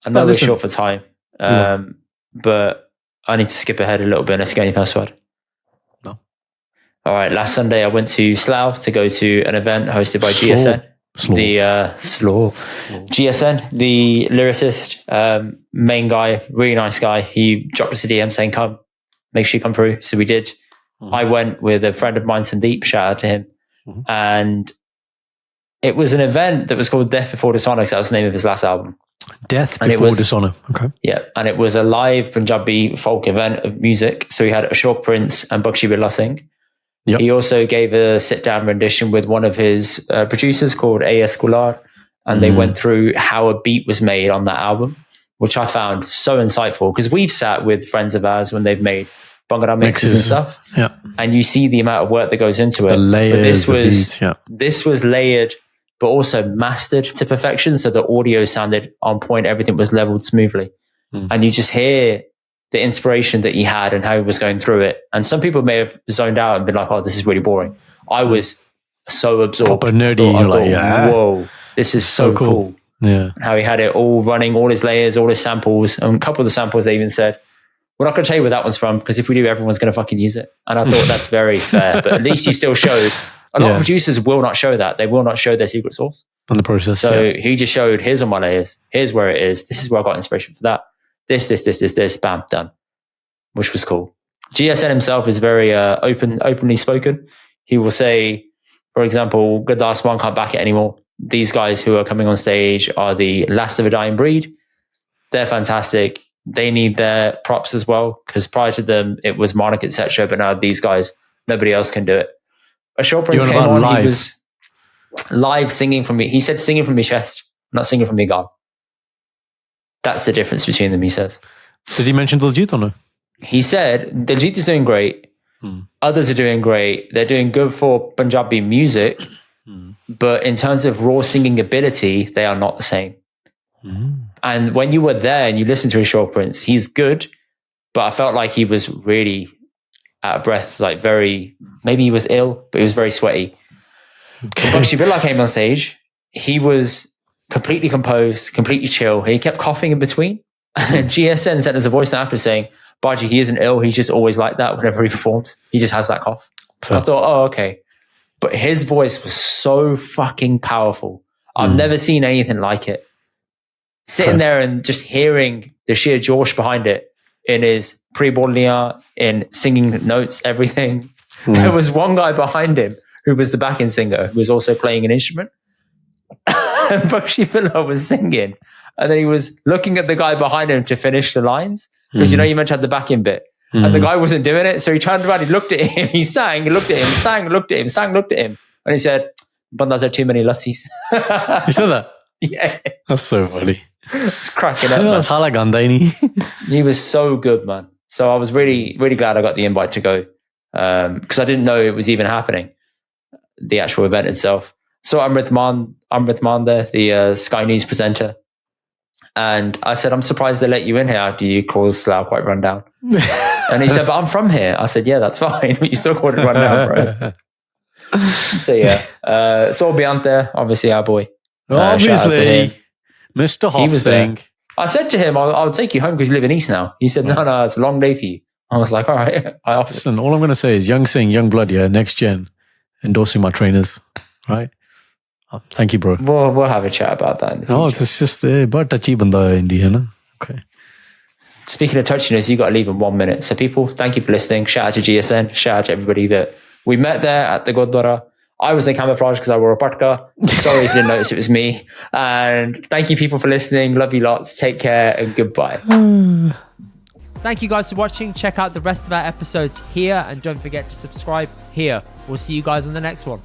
I know we're short for time, but I need to skip ahead a little bit. Let's get any password. No. All right. Last Sunday, I went to Slough to go to an event hosted by GSN. GSN, the lyricist, main guy, really nice guy. He dropped us a DM saying, come, make sure you come through. So we did. I went with a friend of mine, Sandeep, shout out to him. And it was an event that was called Death Before Dishonor, because that was the name of his last album. Death Before Dishonor. Okay. Yeah. And it was a live Punjabi folk event of music. So we had Ashok Prince and Bakshi Billah Singh. Yep. He also gave a sit-down rendition with one of his producers called A.S. Kular, and they went through how a beat was made on that album, which I found so insightful because we've sat with friends of ours when they've made Bhangra mixes and stuff, and you see the amount of work that goes into it. The layers, this was layered, but also mastered to perfection, so the audio sounded on point, everything was leveled smoothly, and you just hear the inspiration that he had and how he was going through it. And some people may have zoned out and been like, oh, this is really boring. I was so absorbed. Proper nerdy. I thought, whoa, this is so cool. Yeah. How he had it all running, all his layers, all his samples. And a couple of the samples they even said, we're not going to tell you where that one's from because if we do, everyone's going to fucking use it. And I thought that's very fair. But at least you still showed. A lot of producers will not show that. They will not show their secret source. On the process. So he just showed, here's all my layers. Here's where it is. This is where I got inspiration for that. This, bam, done. Which was cool. GSN himself is very openly spoken. He will say, for example, Gurdas One can't back it anymore. These guys who are coming on stage are the last of a dying breed. They're fantastic. They need their props as well because prior to them, it was Monarch, etc. But now these guys, nobody else can do it. A short Prince came on. Live. He was live singing from me. He said singing from my chest, not singing from my gal. That's the difference between them, he says. Did he mention Diljit or no? He said Diljit is doing great. Others are doing great. They're doing good for Punjabi music. But in terms of raw singing ability, they are not the same. And when you were there and you listened to Ashok Prince, he's good, but I felt like he was really out of breath, like maybe he was ill, but he was very sweaty. When Bakshi Billah came on stage, he was completely composed, completely chill. He kept coughing in between. And GSN sent us a voice after saying, Baji, he isn't ill. He's just always like that whenever he performs. He just has that cough. So I thought, oh, okay. But his voice was so fucking powerful. I've never seen anything like it. Sitting there and just hearing the sheer Josh behind it in his pre-Boliyaan, in singing notes, everything. There was one guy behind him who was the backing singer who was also playing an instrument. And Bakshi Billah was singing. And then he was looking at the guy behind him to finish the lines. Because you meant to have the backing bit. And the guy wasn't doing it. So he turned around, he looked at him, he sang, he looked at him, sang, looked at him, sang, looked at him. And he said, Bandas are too many lassis. You said that? Yeah. That's so funny. It's cracking up, man. He was so good, man. So I was really, really glad I got the invite to go. Because I didn't know it was even happening. The actual event itself. So Amrit Maan there, the Sky News presenter. And I said, I'm surprised they let you in here after you called Slough quite run down. And he said, but I'm from here. I said, yeah, that's fine. But you still called it run down, bro. So yeah. Saw Beyond there, obviously our boy. Obviously. Mr. He was there. Singh. I said to him, I'll take you home because you live in East now. He said, no, it's a long day for you. I was like, all right. I offered. Listen, all I'm going to say is young Singh, young blood, yeah, next gen, endorsing my trainers, right? Oh, thank you, bro. We'll have a chat about that in the future. No, it's just but touchy banda Indy, you know? Okay. Speaking of touchiness, you got to leave in 1 minute. So people, thank you for listening. Shout out to GSN. Shout out to everybody that we met there at the Gurdwara. I was in camouflage because I wore a patka. Sorry if you didn't notice it was me. And thank you people for listening. Love you lots. Take care and goodbye. Thank you guys for watching. Check out the rest of our episodes here and don't forget to subscribe here. We'll see you guys on the next one.